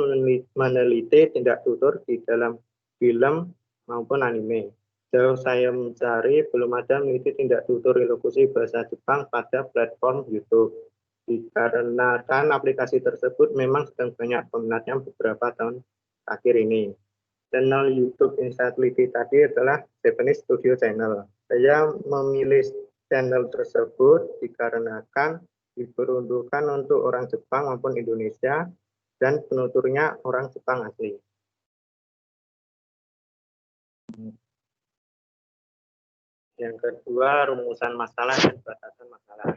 meneliti tindak tutur di dalam film maupun anime. Jauh saya mencari, belum ada meneliti tindak tutur ilokusi bahasa Jepang pada platform YouTube. Dikarenakan aplikasi tersebut memang sedang banyak peminatnya beberapa tahun akhir ini. Channel YouTube yang saya teliti tadi adalah Japanese Studio Channel. Saya memilih channel tersebut dikarenakan diperuntukkan untuk orang Jepang maupun Indonesia dan penuturnya orang Jepang asli. Yang kedua, rumusan masalah dan batasan masalah.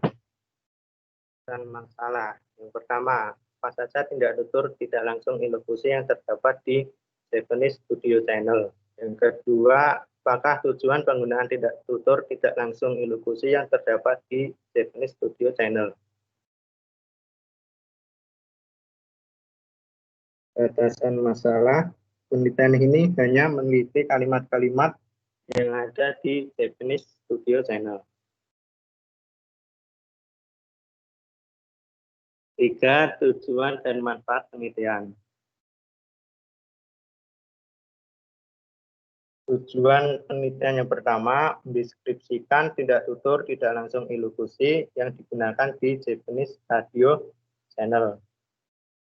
Dan masalah. Yang pertama, apa saja tindak tutur tidak langsung ilokusi yang terdapat di Japanese Studio Channel. Yang kedua, apakah tujuan penggunaan tindak tutur tidak langsung ilokusi yang terdapat di Japanese Studio Channel? Batasan masalah, penelitian ini hanya meneliti kalimat-kalimat yang ada di Japanese Studio Channel. 3. Tujuan dan manfaat penelitian. Tujuan penelitian yang pertama, mendeskripsikan tindak tutur tidak langsung ilokusi yang digunakan di Japanese Radio Channel.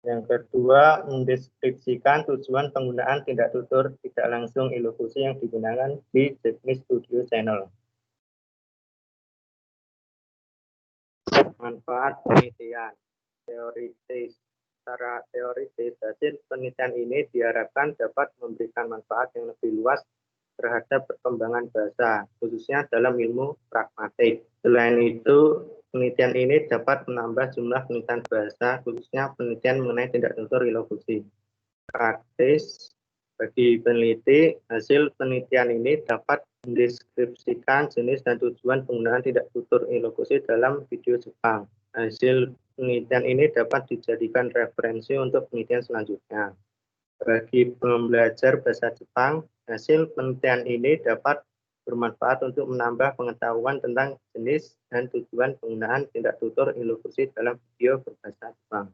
Yang kedua, mendeskripsikan tujuan penggunaan tindak tutur tidak langsung ilokusi yang digunakan di Japanese Radio Channel. Manfaat penelitian teoritis. Secara teoritis, hasil penelitian ini diharapkan dapat memberikan manfaat yang lebih luas terhadap perkembangan bahasa, khususnya dalam ilmu pragmatik. Selain itu, penelitian ini dapat menambah jumlah penelitian bahasa, khususnya penelitian mengenai tindak tutur ilokusi. Praktis, bagi peneliti, hasil penelitian ini dapat mendeskripsikan jenis dan tujuan penggunaan tindak tutur ilokusi dalam video Jepang. Hasil penelitian ini dapat dijadikan referensi untuk penelitian selanjutnya. Bagi pembelajar bahasa Jepang, hasil penelitian ini dapat bermanfaat untuk menambah pengetahuan tentang jenis dan tujuan penggunaan tindak tutur ilokusi dalam video berbahasa Jepang.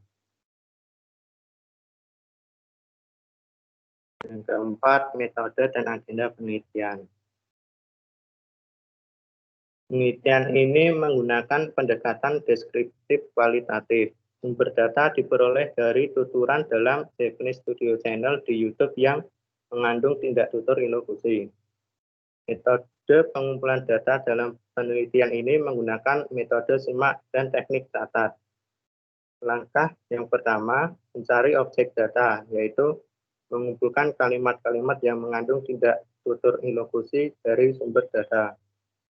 Yang keempat, metode dan agenda penelitian. Penelitian ini menggunakan pendekatan deskriptif kualitatif. Sumber data diperoleh dari tuturan dalam Japanese Studio Channel di YouTube yang mengandung tindak tutur ilokusi. Metode pengumpulan data dalam penelitian ini menggunakan metode simak dan teknik catat. Langkah yang pertama, mencari objek data, yaitu mengumpulkan kalimat-kalimat yang mengandung tindak tutur ilokusi dari sumber data.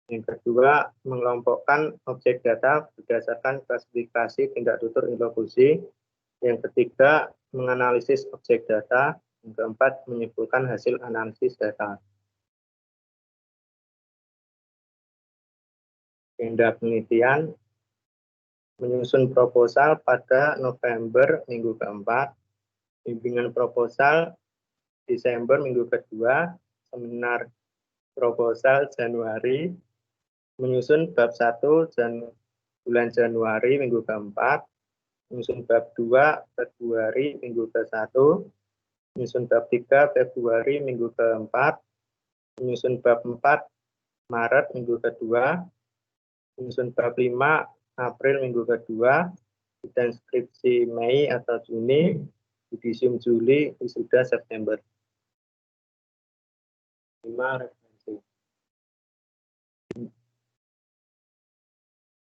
Yang kedua, mengelompokkan objek data berdasarkan klasifikasi tindak tutur ilokusi. Yang ketiga, menganalisis objek data. Yang keempat, menyimpulkan hasil analisis data. Agenda penelitian, menyusun proposal pada November minggu keempat, bimbingan proposal Desember minggu kedua, seminar proposal Januari, menyusun bab 1 bulan Januari minggu keempat, menyusun bab 2 Februari minggu ke-1, menyusun bab 3 Februari minggu keempat, menyusun bab 4 Maret minggu kedua, menyusun bab 5 April minggu kedua, dan skripsi Mei atau Juni, yudisium Juli, wisuda September. 5 referensi.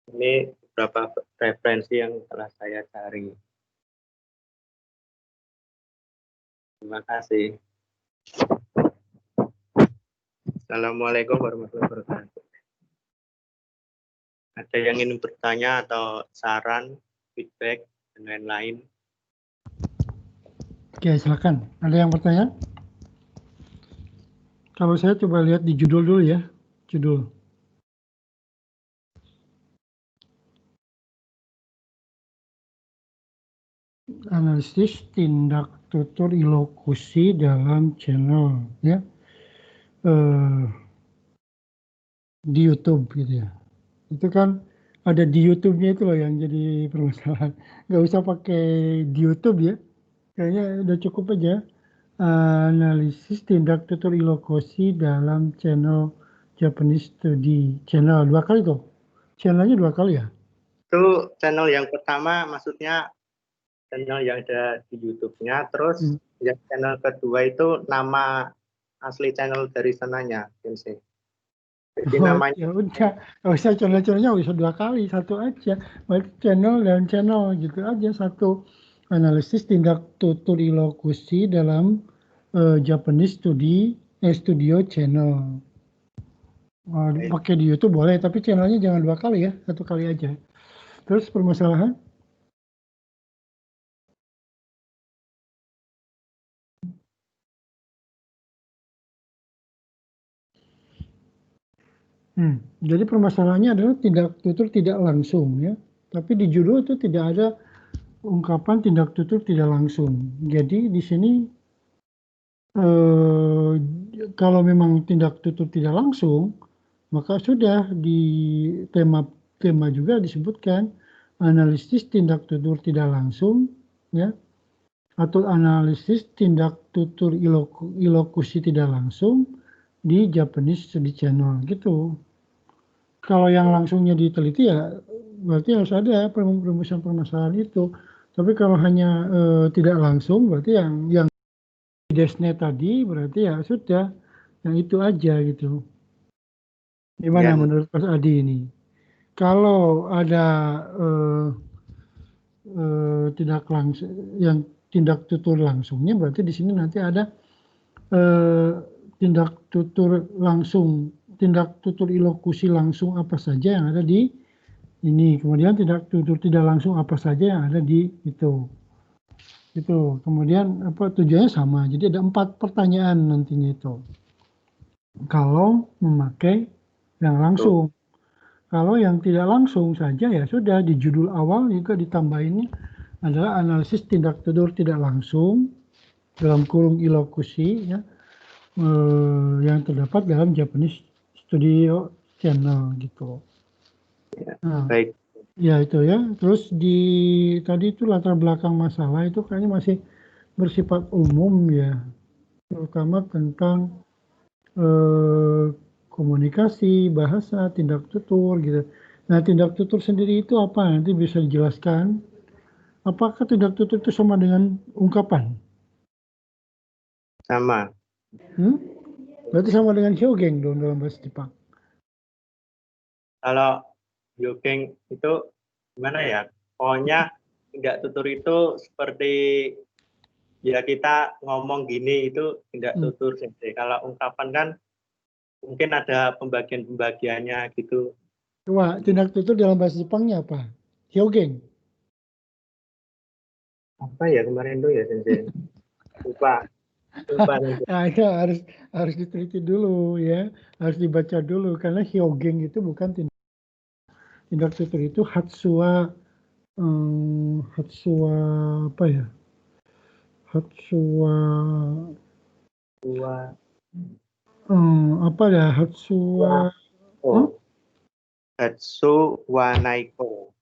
Ini beberapa referensi yang telah saya cari. Terima kasih. Assalamualaikum warahmatullahi wabarakatuh. Ada yang ingin bertanya atau saran, feedback, dan lain-lain? Oke, silakan. Ada yang bertanya? Kalau saya coba lihat di judul dulu ya, judul. Analisis tindak tutur ilokusi dalam channel ya di YouTube gitu ya. Itu kan ada di YouTube-nya itu loh yang jadi permasalahan. Nggak usah pakai di YouTube ya. Kayaknya udah cukup aja. Analisis tindak tutur ilokusi dalam channel Japanese Study Channel. 2 kali tuh. Channelnya 2 kali ya? Itu channel yang pertama maksudnya channel yang ada di YouTube-nya, terus yang channel kedua itu nama asli channel dari sananya, jadi namanya. Ya udah, nggak usah channel-channelnya, usah 2 kali, 1 aja. Channel dan channel gitu aja, 1. Analisis tindak tutur ilokusi dalam Japanese Studio Channel. Pakai di YouTube boleh, tapi channelnya jangan 2 kali ya, 1 kali aja. Terus permasalahan? Jadi permasalahannya adalah tindak tutur tidak langsung ya, tapi di judul itu tidak ada ungkapan tindak tutur tidak langsung. Jadi di sini kalau memang tindak tutur tidak langsung, maka sudah di tema juga disebutkan analisis tindak tutur tidak langsung ya, atau analisis tindak tutur ilokusi tidak langsung di Japanese Study Channel gitu. Kalau yang langsungnya diteliti ya berarti harus ada perumusan permasalahan itu. Tapi kalau hanya tidak langsung berarti yang desnet tadi berarti ya sudah yang itu aja gitu. Gimana Yang menurut Mas Adi ini? Kalau ada tindak langsung yang tindak tutur langsungnya berarti di sini nanti ada tindak tutur langsung, tindak tutur ilokusi langsung apa saja yang ada di ini, kemudian tindak tutur tidak langsung apa saja yang ada di itu. Kemudian apa tujuannya sama. Jadi ada 4 pertanyaan nantinya itu. Kalau memakai yang langsung. Kalau yang tidak langsung saja ya sudah di judul awal juga ditambahinnya adalah analisis tindak tutur tidak langsung dalam kurung ilokusi ya, yang terdapat dalam Japanese Studio Channel gitu. Nah, baik. ya itu ya. Terus tadi itu latar belakang masalah itu kayaknya masih bersifat umum ya, terutama tentang komunikasi, bahasa, tindak tutur gitu. Nah, tindak tutur sendiri itu apa? Nanti bisa dijelaskan. Apakah tindak tutur itu sama dengan ungkapan? Sama. Berarti sama dengan hyogeng dong dalam bahasa Jepang. Kalau hyogeng itu gimana ya? Pokoknya tindak tutur itu seperti ya kita ngomong gini itu tindak tutur sendiri. Kalau ungkapan kan mungkin ada pembagian-pembagiannya gitu. Coba tindak tutur dalam bahasa Jepangnya apa? Hyogeng. Apa ya kemarin tuh ya Sensei? Lupa. Nah, itu harus diteliti dulu ya, harus dibaca dulu karena hyogeng itu bukan tindak tutur itu Hatsuwa apa ya? Hatsuwa apa ya? Hatsuwa Hatsu wa naiko.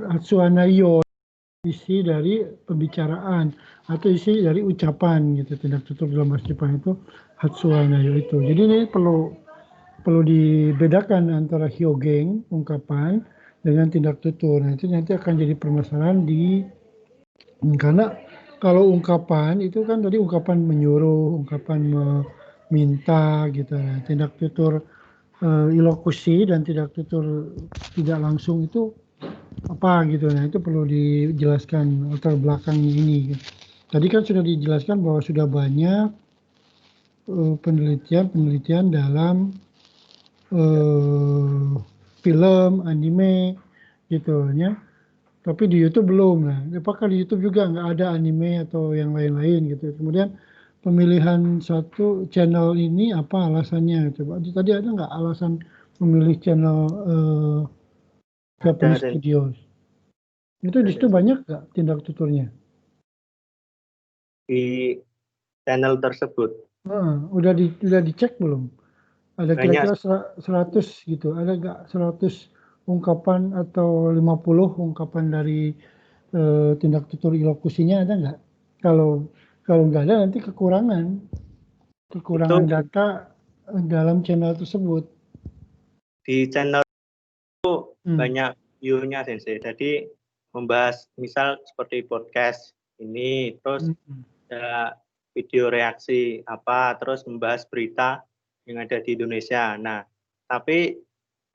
Hatsuwa nayo, isi dari pembicaraan atau isi dari ucapan gitu. Tindak tutur dalam bahasa Jepang itu Hatsuwa nayo itu. Jadi ini perlu dibedakan antara hyogeng ungkapan dengan tindak tutur. Nah, itu nanti akan jadi permasalahan karena kalau ungkapan itu kan tadi ungkapan menyuruh, ungkapan meminta gitu. Nah, tindak tutur ilokusi dan tindak tutur tidak langsung itu apa gitu. Nah, itu perlu dijelaskan latar belakangnya ini. Tadi kan sudah dijelaskan bahwa sudah banyak penelitian dalam film, anime gitu ya. Tapi di YouTube belum. Nah, apakah di YouTube juga nggak ada anime atau yang lain-lain gitu. Kemudian pemilihan satu channel ini apa alasannya? Coba tadi ada nggak alasan memilih channel Japanese Studios? Itu di situ banyak nggak tindak tuturnya? Di channel tersebut. Udah dicek belum? Ada kira-kira 100 gitu. Ada nggak 100 ungkapan atau 50 ungkapan dari tindak tutur ilokusinya ada nggak? Kalau nggak ada nanti kekurangan data dalam channel tersebut. Di channel itu banyak view-nya Sensei. Jadi membahas misal seperti podcast ini, terus ada video reaksi apa, terus membahas berita yang ada di Indonesia. Nah, tapi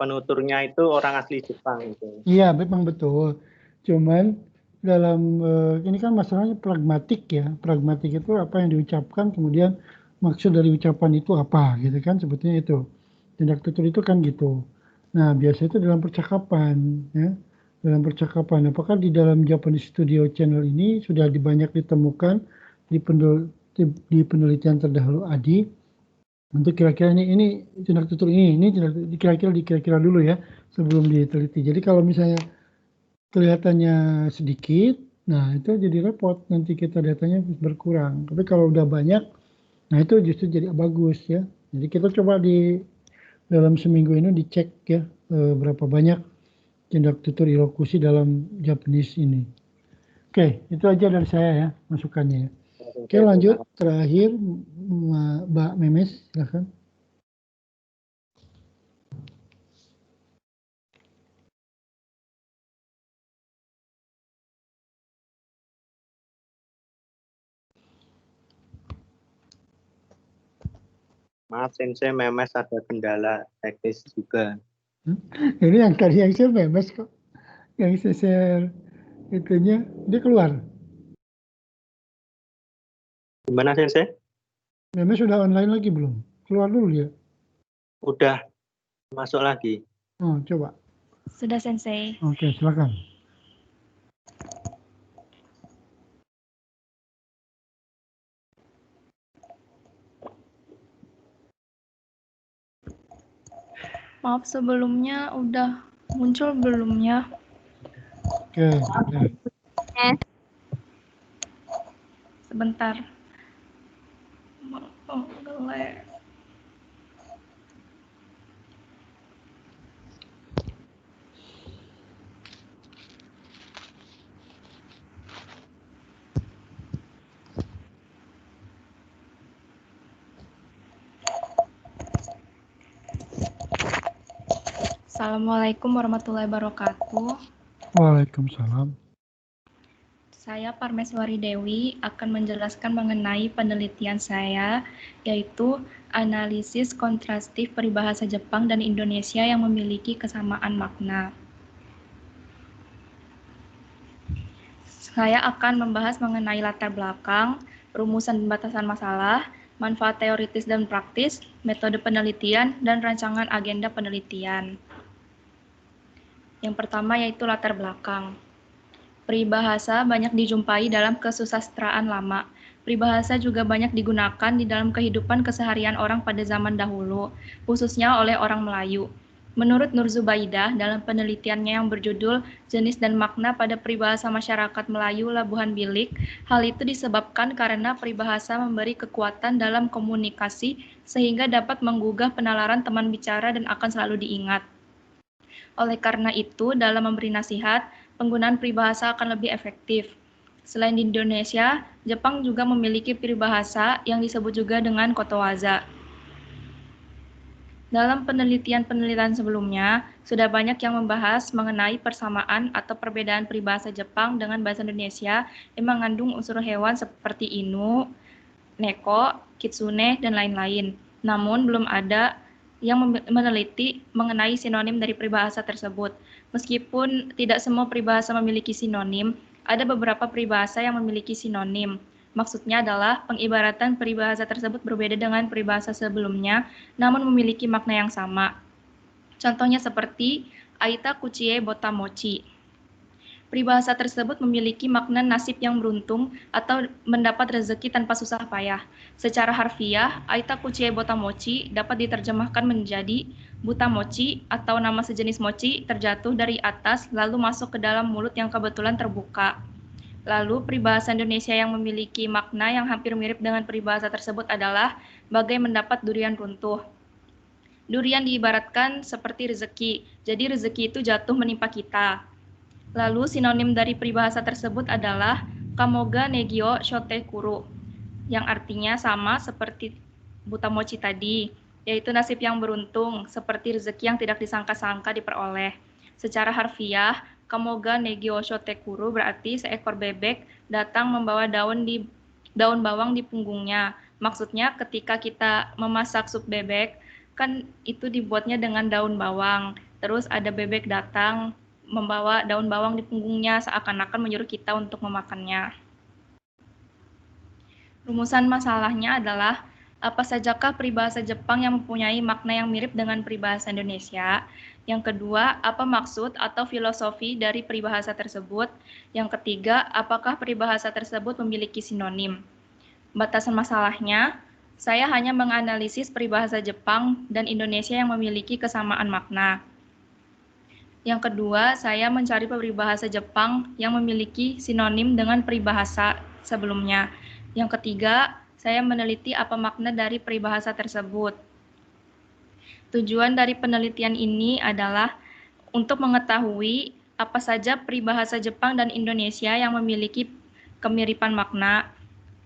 penuturnya itu orang asli Jepang gitu. Iya, memang betul. Cuman dalam ini kan masalahnya pragmatik ya. Pragmatik itu apa yang diucapkan, kemudian maksud dari ucapan itu apa gitu kan, sebetulnya itu. Tindak tutur itu kan gitu. Nah, biasanya itu dalam percakapan ya. Dalam percakapan, apakah di dalam Japanese Studio Channel ini sudah banyak ditemukan di penelitian terdahulu Adi untuk kira-kira ini tindak tutur ini kira-kira dulu ya sebelum diteliti. Jadi kalau misalnya kelihatannya sedikit, nah itu jadi repot, nanti kita datanya berkurang. Tapi kalau udah banyak, nah itu justru jadi bagus ya. Jadi kita coba dalam seminggu ini dicek ya berapa banyak tindak tutur ilokusi dalam Japanese ini. Oke, itu aja dari saya ya masukannya ya. Oke, lanjut. Terakhir, Mbak Memes, silakan. Maaf Sensei, Memes ada kendala teknis juga. Ini yang tadi yang share Memes kok. Yang saya share itunya, dia keluar. Gimana Sensei? Memes sudah online lagi belum? Keluar dulu dia. Udah masuk lagi. Oh, coba. Sudah Sensei. Oke, silakan. Maaf sebelumnya udah muncul belum ya? Oke, oke. Sebentar. Oh, gelap. Assalamualaikum warahmatullahi wabarakatuh. Waalaikumsalam. Saya Parmeswari Dewi akan menjelaskan mengenai penelitian saya, yaitu analisis kontrastif peribahasa Jepang dan Indonesia yang memiliki kesamaan makna. Saya akan membahas mengenai latar belakang, rumusan dan batasan masalah, manfaat teoritis dan praktis, metode penelitian, dan rancangan agenda penelitian. Yang pertama yaitu latar belakang. Peribahasa banyak dijumpai dalam kesusastraan lama. Peribahasa juga banyak digunakan di dalam kehidupan keseharian orang pada zaman dahulu, khususnya oleh orang Melayu. Menurut Nur Zubaidah, dalam penelitiannya yang berjudul Jenis dan Makna pada Peribahasa Masyarakat Melayu Labuhan Bilik, hal itu disebabkan karena peribahasa memberi kekuatan dalam komunikasi sehingga dapat menggugah penalaran teman bicara dan akan selalu diingat. Oleh karena itu, dalam memberi nasihat, penggunaan peribahasa akan lebih efektif. Selain di Indonesia, Jepang juga memiliki peribahasa yang disebut juga dengan kotowaza. Dalam penelitian-penelitian sebelumnya, sudah banyak yang membahas mengenai persamaan atau perbedaan peribahasa Jepang dengan bahasa Indonesia yang mengandung unsur hewan seperti inu, neko, kitsune, dan lain-lain. Namun, belum ada yang meneliti mengenai sinonim dari peribahasa tersebut. Meskipun tidak semua peribahasa memiliki sinonim, ada beberapa peribahasa yang memiliki sinonim. Maksudnya adalah pengibaratan peribahasa tersebut berbeda dengan peribahasa sebelumnya, namun memiliki makna yang sama. Contohnya seperti Aita Kuchie Botamochi. Peribahasa tersebut memiliki makna nasib yang beruntung atau mendapat rezeki tanpa susah payah. Secara harfiah, Aita Kuchie Botamochi dapat diterjemahkan menjadi buta mochi atau nama sejenis mochi terjatuh dari atas lalu masuk ke dalam mulut yang kebetulan terbuka. Lalu, peribahasa Indonesia yang memiliki makna yang hampir mirip dengan peribahasa tersebut adalah bagai mendapat durian runtuh. Durian diibaratkan seperti rezeki, jadi rezeki itu jatuh menimpa kita. Lalu sinonim dari peribahasa tersebut adalah kamoga negio shotekuru, yang artinya sama seperti buta mochi tadi, yaitu nasib yang beruntung, seperti rezeki yang tidak disangka-sangka diperoleh. Secara harfiah, kamoga negio shotekuru berarti seekor bebek datang membawa daun bawang di punggungnya. Maksudnya ketika kita memasak sup bebek, kan itu dibuatnya dengan daun bawang. Terus ada bebek datang membawa daun bawang di punggungnya seakan-akan menyuruh kita untuk memakannya. Rumusan masalahnya adalah apa sajakah peribahasa Jepang yang mempunyai makna yang mirip dengan peribahasa Indonesia? Yang kedua, apa maksud atau filosofi dari peribahasa tersebut? Yang ketiga, apakah peribahasa tersebut memiliki sinonim? Batasan masalahnya, saya hanya menganalisis peribahasa Jepang dan Indonesia yang memiliki kesamaan makna. Yang kedua, saya mencari peribahasa Jepang yang memiliki sinonim dengan peribahasa sebelumnya. Yang ketiga, saya meneliti apa makna dari peribahasa tersebut. Tujuan dari penelitian ini adalah untuk mengetahui apa saja peribahasa Jepang dan Indonesia yang memiliki kemiripan makna.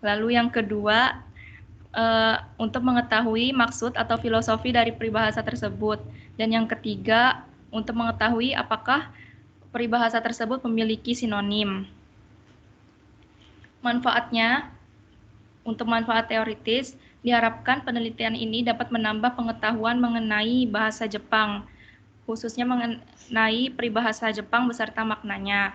Lalu yang kedua, untuk mengetahui maksud atau filosofi dari peribahasa tersebut. Dan yang ketiga, untuk mengetahui apakah peribahasa tersebut memiliki sinonim. Manfaatnya, untuk manfaat teoritis, diharapkan penelitian ini dapat menambah pengetahuan mengenai bahasa Jepang, khususnya mengenai peribahasa Jepang beserta maknanya.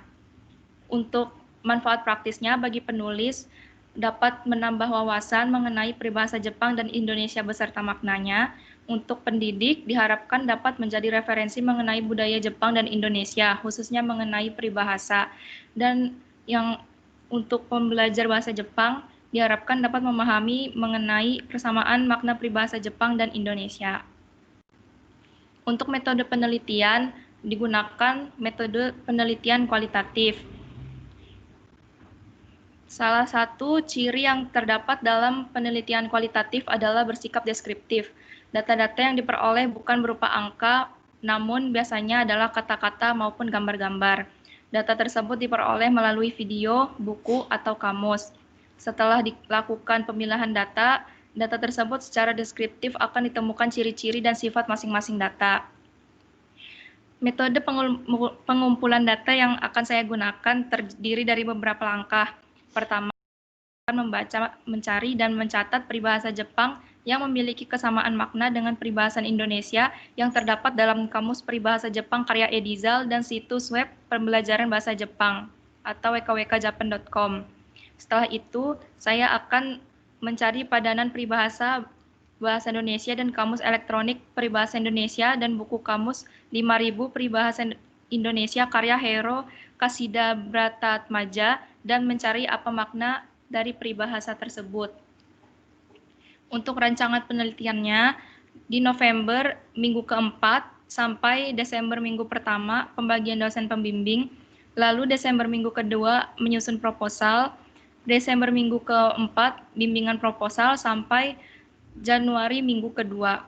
Untuk manfaat praktisnya bagi penulis, dapat menambah wawasan mengenai peribahasa Jepang dan Indonesia beserta maknanya. Untuk pendidik, diharapkan dapat menjadi referensi mengenai budaya Jepang dan Indonesia, khususnya mengenai peribahasa. Dan yang untuk pembelajar bahasa Jepang, diharapkan dapat memahami mengenai persamaan makna peribahasa Jepang dan Indonesia. Untuk metode penelitian, digunakan metode penelitian kualitatif. Salah satu ciri yang terdapat dalam penelitian kualitatif adalah bersikap deskriptif. Data-data yang diperoleh bukan berupa angka, namun biasanya adalah kata-kata maupun gambar-gambar. Data tersebut diperoleh melalui video, buku, atau kamus. Setelah dilakukan pemilahan data, data tersebut secara deskriptif akan ditemukan ciri-ciri dan sifat masing-masing data. Metode pengumpulan data yang akan saya gunakan terdiri dari beberapa langkah. Pertama, membaca, mencari, dan mencatat peribahasa Jepang yang memiliki kesamaan makna dengan peribahasa Indonesia yang terdapat dalam Kamus Peribahasa Jepang karya Edizal dan situs web pembelajaran bahasa Jepang atau wkwkjapan.com. Setelah itu, saya akan mencari padanan peribahasa bahasa Indonesia dan Kamus Elektronik Peribahasa Indonesia dan buku kamus 5000 Peribahasa Indonesia karya Hero Kasida Bratatmaja dan mencari apa makna dari peribahasa tersebut. Untuk rancangan penelitiannya, di November minggu keempat sampai Desember minggu pertama pembagian dosen pembimbing, lalu Desember minggu kedua menyusun proposal, Desember minggu keempat bimbingan proposal sampai Januari minggu kedua.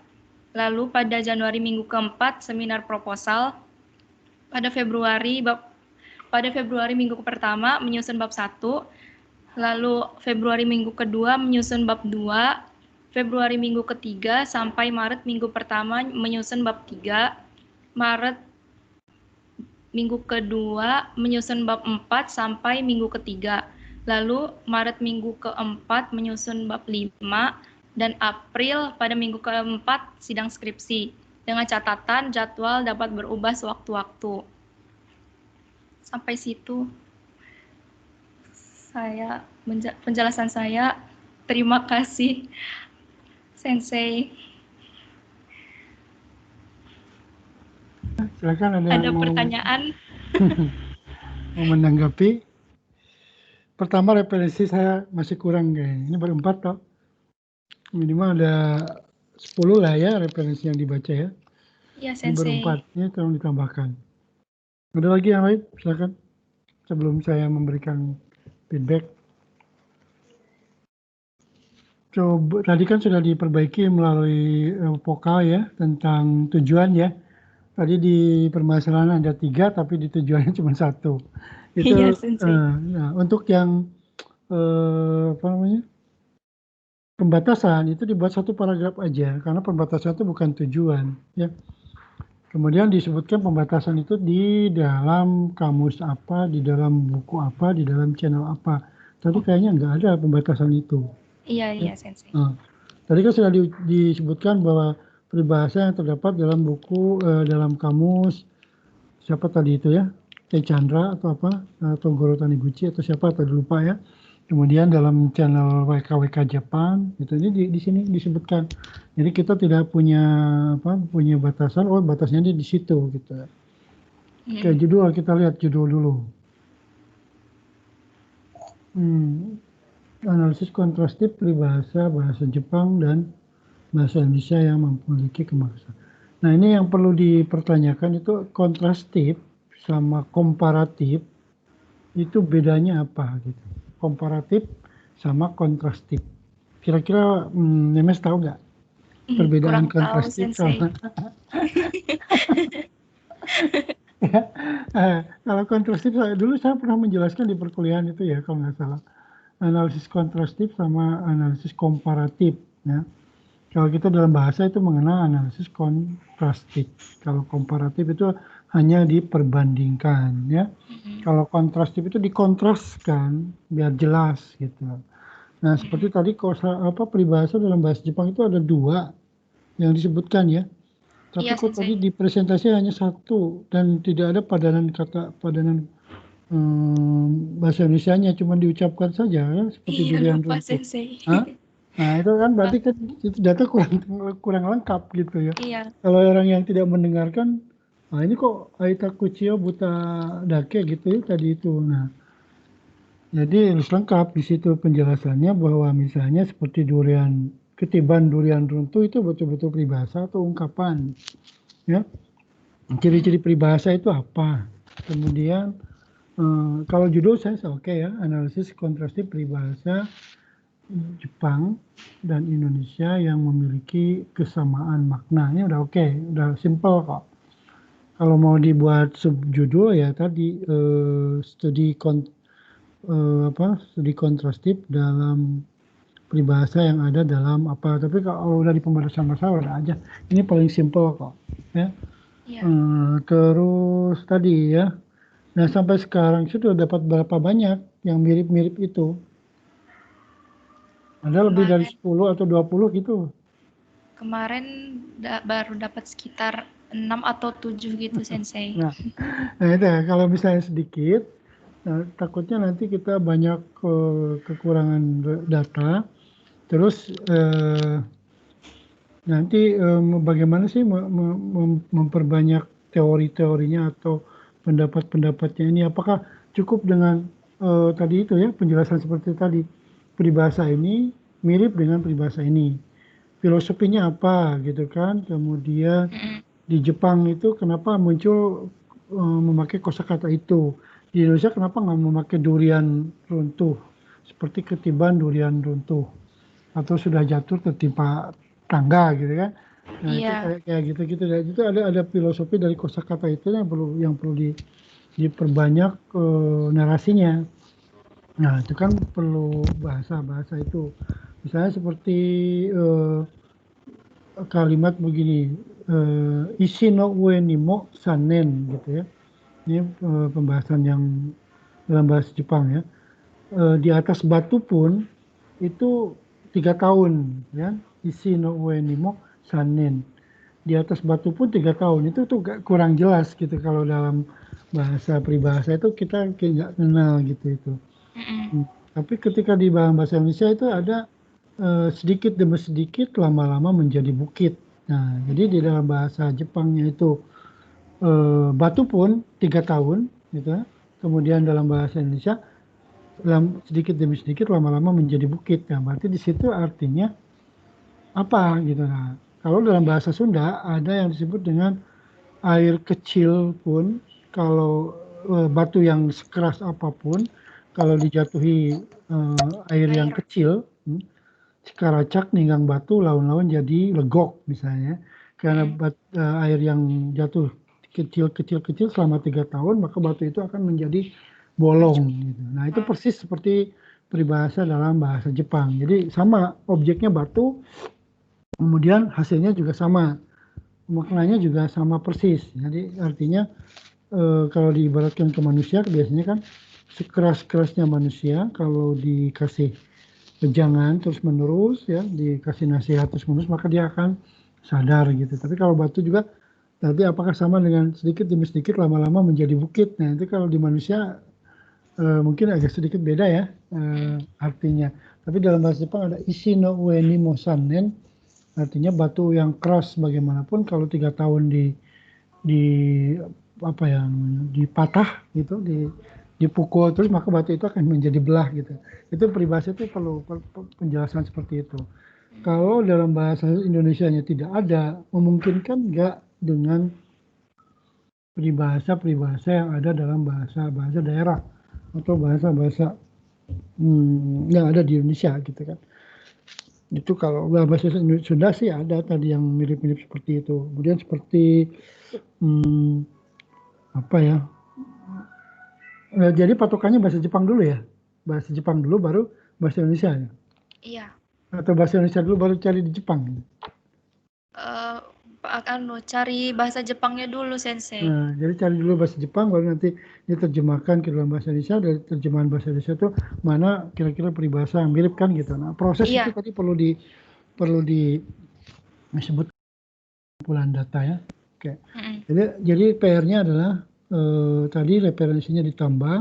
Lalu pada Januari minggu keempat seminar proposal, pada Februari minggu pertama menyusun bab 1, lalu Februari minggu kedua menyusun bab 2, Februari minggu ketiga sampai Maret minggu pertama menyusun bab 3, Maret minggu kedua menyusun bab 4 sampai minggu ketiga, lalu Maret minggu keempat menyusun bab 5, dan April pada minggu keempat sidang skripsi, dengan catatan jadwal dapat berubah sewaktu-waktu. Sampai situ penjelasan saya. Terima kasih, Sensei. Silakan ada yang pertanyaan? mau menanggapi. Pertama, referensi saya masih kurang kayaknya. Ini baru 4 toh. Minimal ada 10 lah ya referensi yang dibaca ya. Iya, Ini baru Sensei. 4, ini tolong ditambahkan. Ada lagi yang lain? Silakan. Sebelum saya memberikan feedback. Coba, tadi kan sudah diperbaiki melalui vokal ya, tentang tujuan ya. Tadi di permasalahan ada 3, tapi di tujuannya cuma 1. Itu, iya, Sensei. Nah, untuk yang pembatasan itu dibuat 1 paragraf aja, karena pembatasan itu bukan tujuan ya. Kemudian disebutkan pembatasan itu di dalam kamus apa, di dalam buku apa, di dalam channel apa. Tadi kayaknya nggak ada pembatasan itu. Iya, Sensei. Tadi kan sudah disebutkan bahwa peribahasa yang terdapat dalam buku, dalam kamus, siapa tadi itu ya, Teh Chandra atau apa, atau Goro Taniguchi atau siapa tadi lupa ya. Kemudian dalam channel WKWK Japan, itu ini di sini disebutkan. Jadi kita tidak punya batasan. Oh, batasnya di situ gitu. Oke, judul kita lihat judul dulu. Analisis kontrastif peribahasa bahasa Jepang dan bahasa Indonesia yang memiliki kemaksaan. Nah, ini yang perlu dipertanyakan itu kontrastif sama komparatif itu bedanya apa gitu. Komparatif sama kontrastif. Kira-kira Nemes tahu nggak perbedaan kontrastif sama? Ya, kalau kontrastif dulu saya pernah menjelaskan di perkuliahan itu ya kalau nggak salah. analisis kontrastif sama analisis komparatif. Ya. Kalau kita dalam bahasa itu mengenal analisis kontrastif. Kalau komparatif itu hanya diperbandingkan, ya. Kalau kontrastif itu dikontraskan biar jelas gitu. Nah, seperti tadi peribahasa dalam bahasa Jepang itu ada 2 yang disebutkan ya. Tapi Iya, kok tadi Sensei. di presentasi hanya 1 dan tidak ada padanan bahasa Indonesianya, cuma diucapkan saja ya, seperti Iya, durian lupa runtuh. Sensei. Hah? Nah, itu kan berarti Lupa. kan itu data kurang lengkap gitu ya. Iya. Kalau orang yang tidak mendengarkan, ini kok Aita Kuchio Buta Dake gitu ya tadi itu. Nah, jadi harus lengkap di situ penjelasannya bahwa misalnya seperti ketiban durian runtuh itu betul-betul peribahasa atau ungkapan. Ya, ciri-ciri peribahasa itu apa? Kemudian kalau judul saya oke ya, analisis kontrastif peribahasa Jepang dan Indonesia yang memiliki kesamaan makna. Ini udah oke, udah simple kok. Kalau mau dibuat subjudul ya tadi studi kontrastif dalam peribahasa yang ada dalam apa. Tapi kalau udah di pembatasan bahasa udah aja. Ini paling simple kok. Ya. Iya. Terus tadi ya. Nah sampai sekarang sudah dapat berapa banyak yang mirip-mirip itu? Ada lebih dari 10 atau 20 gitu. Kemarin baru dapat sekitar 6 atau 7 gitu, Sensei. Nah itu ya, kalau misalnya sedikit, takutnya nanti kita banyak kekurangan data. Terus nanti bagaimana sih memperbanyak teori-teorinya atau pendapat-pendapatnya ini? Apakah cukup dengan tadi itu ya penjelasan seperti tadi, peribahasa ini mirip dengan peribahasa ini, filosofinya apa gitu kan? Kemudian di Jepang itu kenapa muncul memakai kosakata itu? Di Indonesia kenapa nggak memakai durian runtuh seperti ketiban durian runtuh atau sudah jatuh tertimpa tangga gitu kan? Nah itu Iya. kayak gitu-gitu. Dan itu ada filosofi dari kosakata itu yang perlu diperbanyak narasinya. Nah itu kan perlu bahasa itu. Misalnya seperti kalimat begini, isi no ue ni mo sanen gitu ya. Ini pembahasan yang dalam bahasa Jepang ya. Di atas batu pun itu 3 tahun ya. Isi no ue ni mo sanen. Di atas batu pun 3 tahun. Itu tuh kurang jelas gitu kalau dalam bahasa peribahasa itu kita nggak kenal gitu itu. Tapi ketika di bahasa Indonesia itu ada sedikit demi sedikit lama-lama menjadi bukit. Nah, jadi di dalam bahasa Jepangnya itu batu pun 3 tahun, gitu. Kemudian dalam bahasa Indonesia sedikit demi sedikit lama-lama menjadi bukit. Nah, berarti di situ artinya apa gitu. Nah, kalau dalam bahasa Sunda ada yang disebut dengan air kecil pun kalau batu yang sekeras apapun kalau dijatuhi air yang kecil Cikaracak ninggang batu laun-laun jadi legok misalnya karena air yang jatuh kecil selama 3 tahun maka batu itu akan menjadi bolong gitu. Nah itu persis seperti peribahasa dalam bahasa Jepang. Jadi sama objeknya batu kemudian hasilnya juga sama maknanya juga sama persis. Jadi artinya kalau diibaratkan ke manusia biasanya kan sekeras-kerasnya manusia kalau dikasih jangan terus menerus ya dikasih nasihat terus menerus maka dia akan sadar gitu. Tapi kalau batu juga nanti apakah sama dengan sedikit demi sedikit lama-lama menjadi bukit. Nah itu kalau di manusia mungkin agak sedikit beda ya artinya. Tapi dalam bahasa Jepang ada isi no ue ni mo sanen artinya batu yang keras bagaimanapun kalau 3 tahun dipatah gitu dipukul terus maka batu itu akan menjadi belah gitu. Itu peribahasa itu perlu penjelasan seperti itu. Kalau dalam bahasa Indonesianya tidak ada, memungkinkan nggak dengan peribahasa yang ada dalam bahasa daerah atau bahasa yang ada di Indonesia gitu kan. Itu kalau bahasa Sunda sih ada tadi yang mirip-mirip seperti itu. Kemudian seperti jadi patokannya bahasa Jepang dulu ya. Bahasa Jepang dulu baru bahasa Indonesia ya? Iya. Atau bahasa Indonesia dulu baru cari di Jepang? Cari bahasa Jepangnya dulu, Sensei. Nah, jadi cari dulu bahasa Jepang, baru nanti diterjemahkan ke dalam bahasa Indonesia. Dari terjemahan bahasa Indonesia itu mana kira-kira peribahasa yang mirip kan gitu. Nah, proses Iya. itu tadi perlu disebut kumpulan data ya. Oke. Jadi PR-nya adalah tadi referensinya ditambah.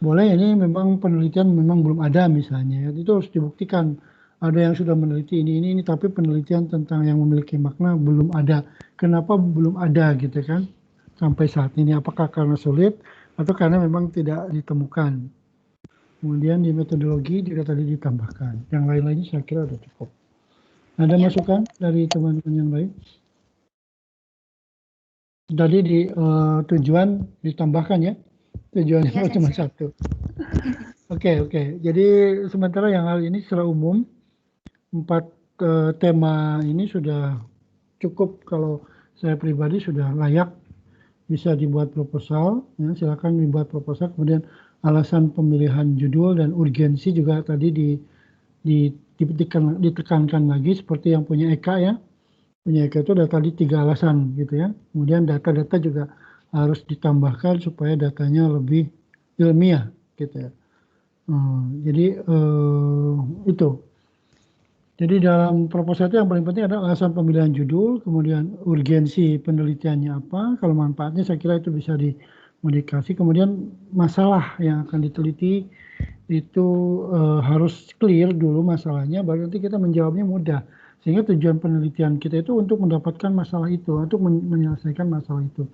Boleh ini memang penelitian memang belum ada misalnya, itu harus dibuktikan. Ada yang sudah meneliti ini, tapi penelitian tentang yang memiliki makna belum ada. Kenapa belum ada gitu kan? Sampai saat ini, apakah karena sulit atau karena memang tidak ditemukan. Kemudian di metodologi juga tadi ditambahkan. Yang lain-lainnya saya kira sudah cukup. Ada masukan dari teman-teman yang lain? Tadi di tujuan ditambahkan ya. Tujuannya Iya, cuma Sensei. satu. Oke. Jadi sementara yang hal ini secara umum 4 tema ini sudah cukup, kalau saya pribadi sudah layak bisa dibuat proposal. Ya, silakan dibuat proposal. Kemudian alasan pemilihan judul dan urgensi juga tadi ditekankan lagi seperti yang punya Eka ya. Punya Eka itu ada tadi 3 alasan gitu ya. Kemudian data-data juga harus ditambahkan supaya datanya lebih ilmiah gitu ya. Jadi itu. Jadi dalam proposal itu yang paling penting adalah alasan pemilihan judul, kemudian urgensi penelitiannya apa, kalau manfaatnya saya kira itu bisa dimodifikasi, kemudian masalah yang akan diteliti itu harus clear dulu masalahnya, baru nanti kita menjawabnya mudah. Sehingga tujuan penelitian kita itu untuk mendapatkan masalah itu, untuk menyelesaikan masalah itu.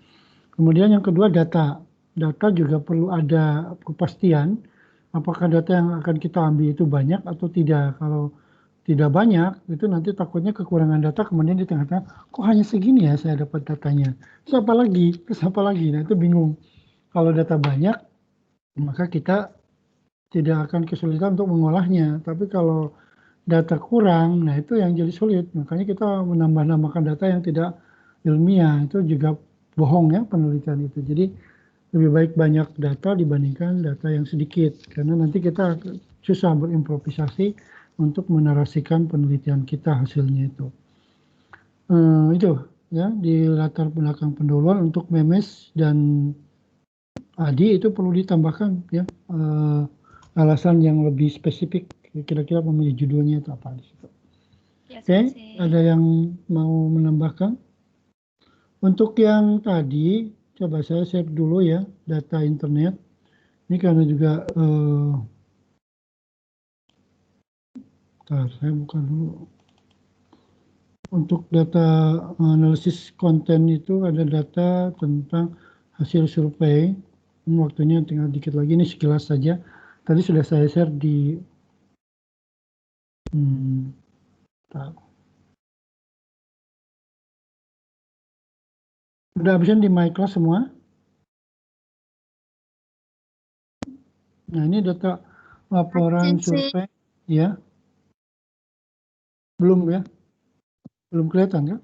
Kemudian yang kedua data. Data juga perlu ada kepastian apakah data yang akan kita ambil itu banyak atau tidak. Kalau tidak banyak, itu nanti takutnya kekurangan data, kemudian di tengah-tengah, kok hanya segini ya saya dapat datanya. Terus apa lagi? Nah itu bingung. Kalau data banyak, maka kita tidak akan kesulitan untuk mengolahnya. Tapi kalau data kurang, nah itu yang jadi sulit. Makanya kita menambah-nambahkan data yang tidak ilmiah, itu juga bohong ya penelitian itu. Jadi lebih baik banyak data dibandingkan data yang sedikit, karena nanti kita susah berimprovisasi untuk menarasikan penelitian kita hasilnya itu. Itu ya di latar belakang pendahuluan untuk Memes dan Adi itu perlu ditambahkan ya alasan yang lebih spesifik kira-kira memilih judulnya itu apa di situ. Ya, Oke, ada yang mau menambahkan? Untuk yang tadi coba saya save dulu ya data internet. Ini karena juga saya buka dulu. Untuk data analisis konten itu ada data tentang hasil survei. Ini waktunya tinggal dikit lagi, ini sekilas saja. Tadi sudah saya share di udah habisin di my class semua. Nah ini data laporan survei ya. Belum ya? Belum kelihatan ya?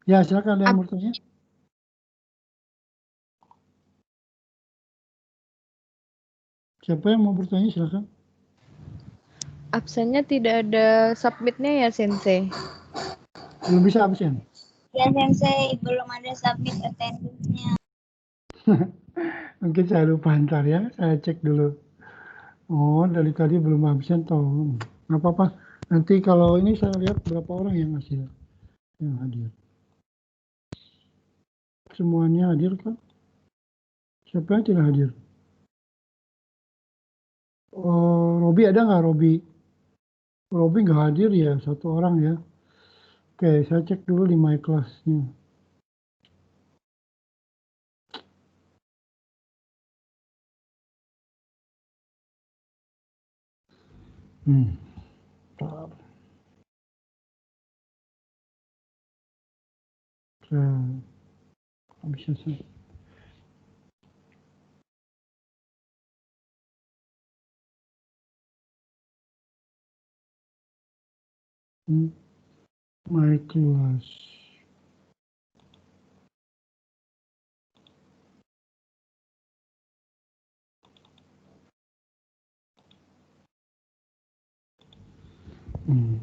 Ya silakan ada yang bertanya. Siapa yang mau bertanya silakan. Absennya tidak ada submitnya ya Sensei? Belum bisa absen? Ya Sensei, belum ada submit attendance-nya. Mungkin saya lupa ntar ya, saya cek dulu. Oh, dari tadi belum absen toh. Nggak apa-apa. Nanti kalau ini saya lihat berapa orang yang hadir. Semuanya hadir kan? Siapa yang tidak hadir? Oh, Robi ada nggak Robi? Robi nggak hadir ya, satu orang ya. Oke, saya cek dulu di my class-nya. Bisa saya. My class. Hmm.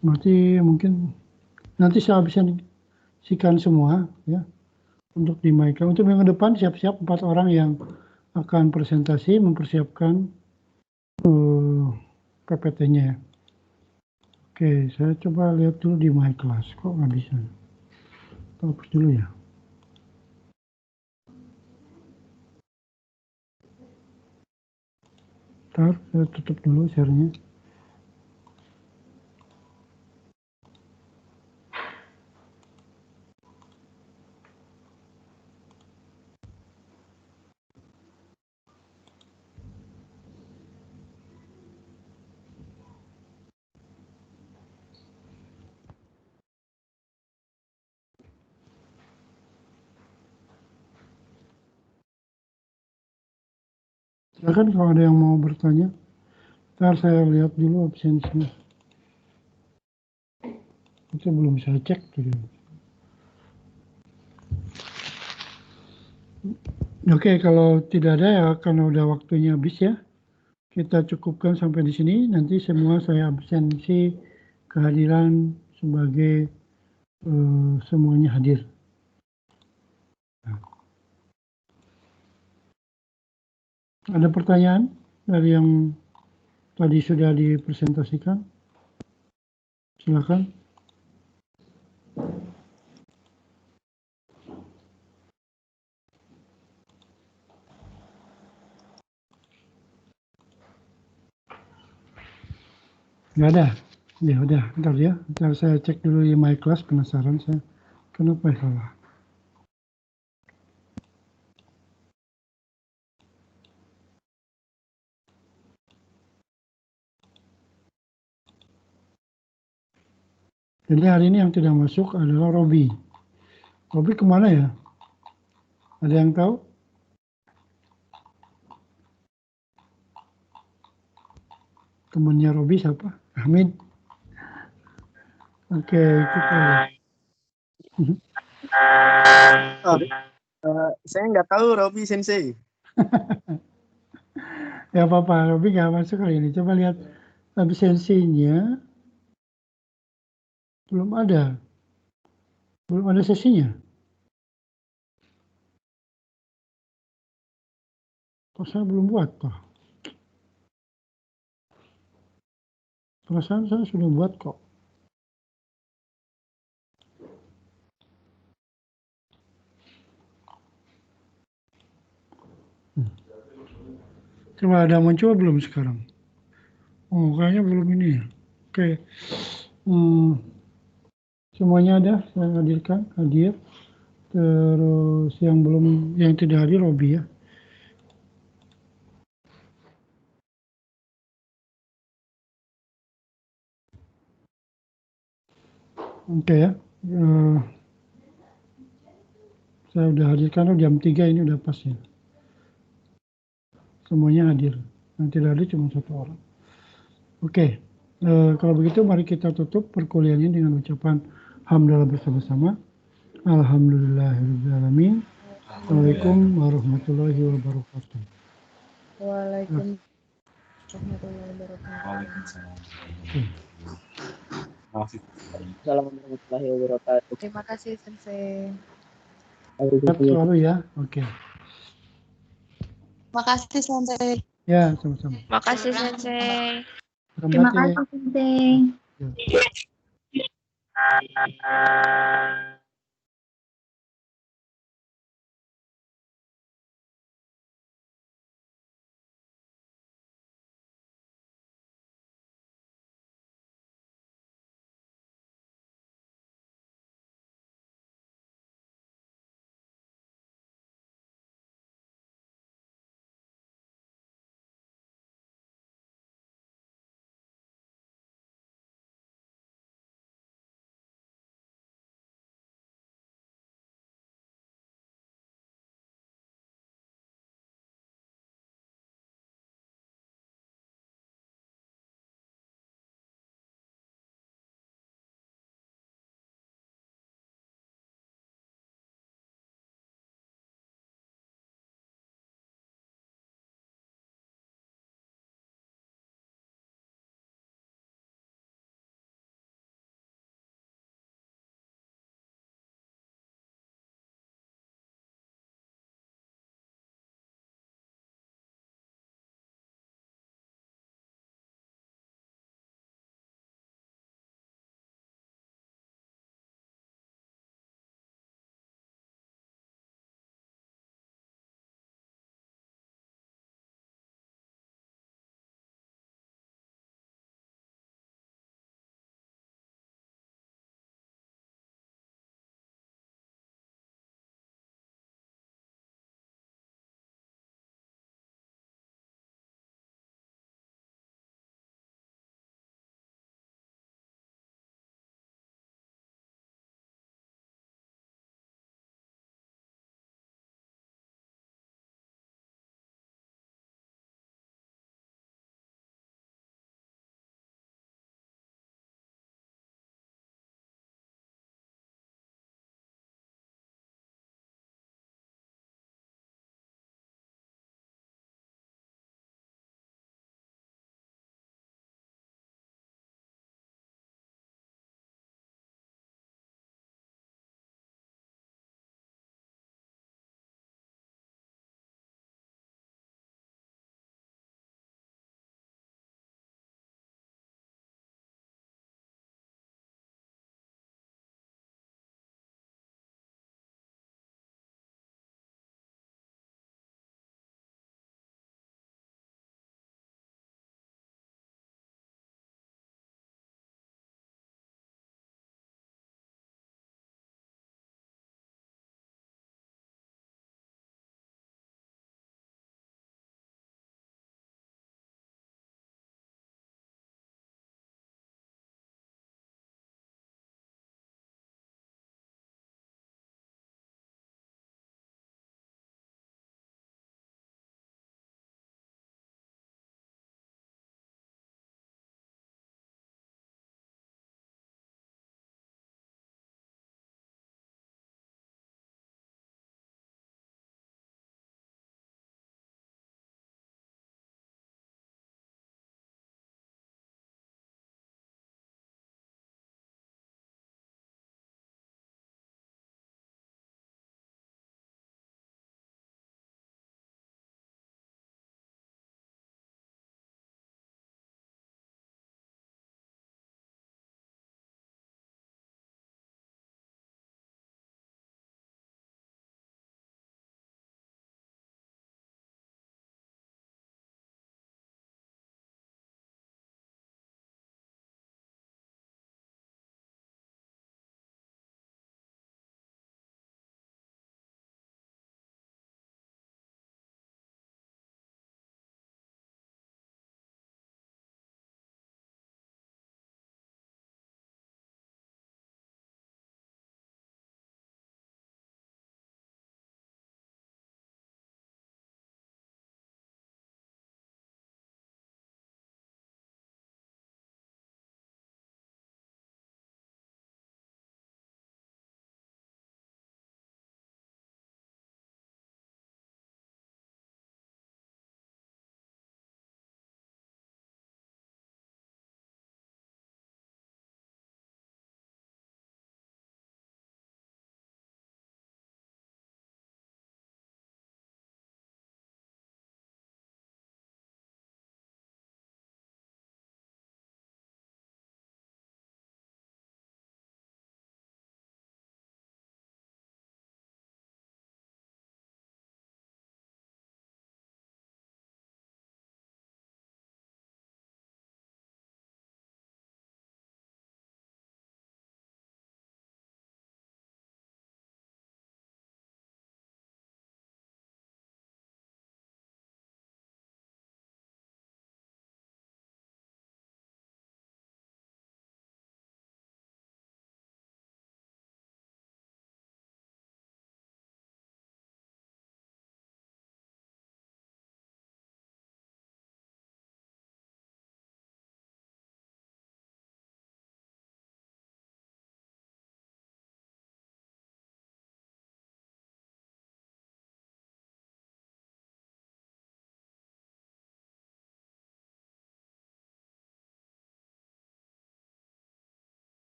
Berarti mungkin nanti saya habiskan semua ya untuk di mic. Untuk minggu depan siap-siap 4 orang yang akan presentasi mempersiapkan PPT-nya ya. Oke, saya coba lihat dulu di my class. Kok nggak bisa? Hapus dulu ya. Ntar saya tutup dulu share-nya. Silakan kalau ada yang mau bertanya. Ntar saya lihat dulu absensinya. Itu belum saya cek tuh. Oke, kalau tidak ada ya karena udah waktunya habis ya. Kita cukupkan sampai di sini. Nanti semua saya absensi kehadiran sebagai semuanya hadir. Ada pertanyaan dari yang tadi sudah dipresentasikan? Silakan. Nggak ada? Ya udah, ntar ya. Ntar saya cek dulu di my class, penasaran saya. Kenapa ya salah? Jadi hari ini yang tidak masuk adalah Robi. Robi kemana ya? Ada yang tahu? Temannya Robi siapa? Amin. Oke, kita lihat. Saya nggak tahu Robi Sensei. Ya apa-apa, Robi nggak masuk hari ini. Coba lihat absensinya. Belum ada sesinya. Kok saya belum buat toh? Perasaan saya sudah buat kok. Coba ada muncul belum sekarang? Oh, kayaknya belum ini ya. Oke. Semuanya ada, saya hadir. Terus yang tidak hadir Robi ya. Oke ya. Saya udah hadirkan jam 3 ini udah pas ya. Semuanya hadir. Yang tidak hadir cuma 1 orang. Oke. Kalau begitu mari kita tutup perkuliahannya dengan ucapan hamdalah bersama-sama. Alhamdulillahirrahmanirrahim. Assalamualaikum warahmatullahi wabarakatuh. Waalaikumsalam warahmatullahi wabarakatuh. Assalamualaikum warahmatullahi wabarakatuh. Terima kasih Sensei. Selalu ya. Oke. Makasih Sensei. Ya, sama-sama. Makasih Sensei. Terima kasih, Sensei. Ya.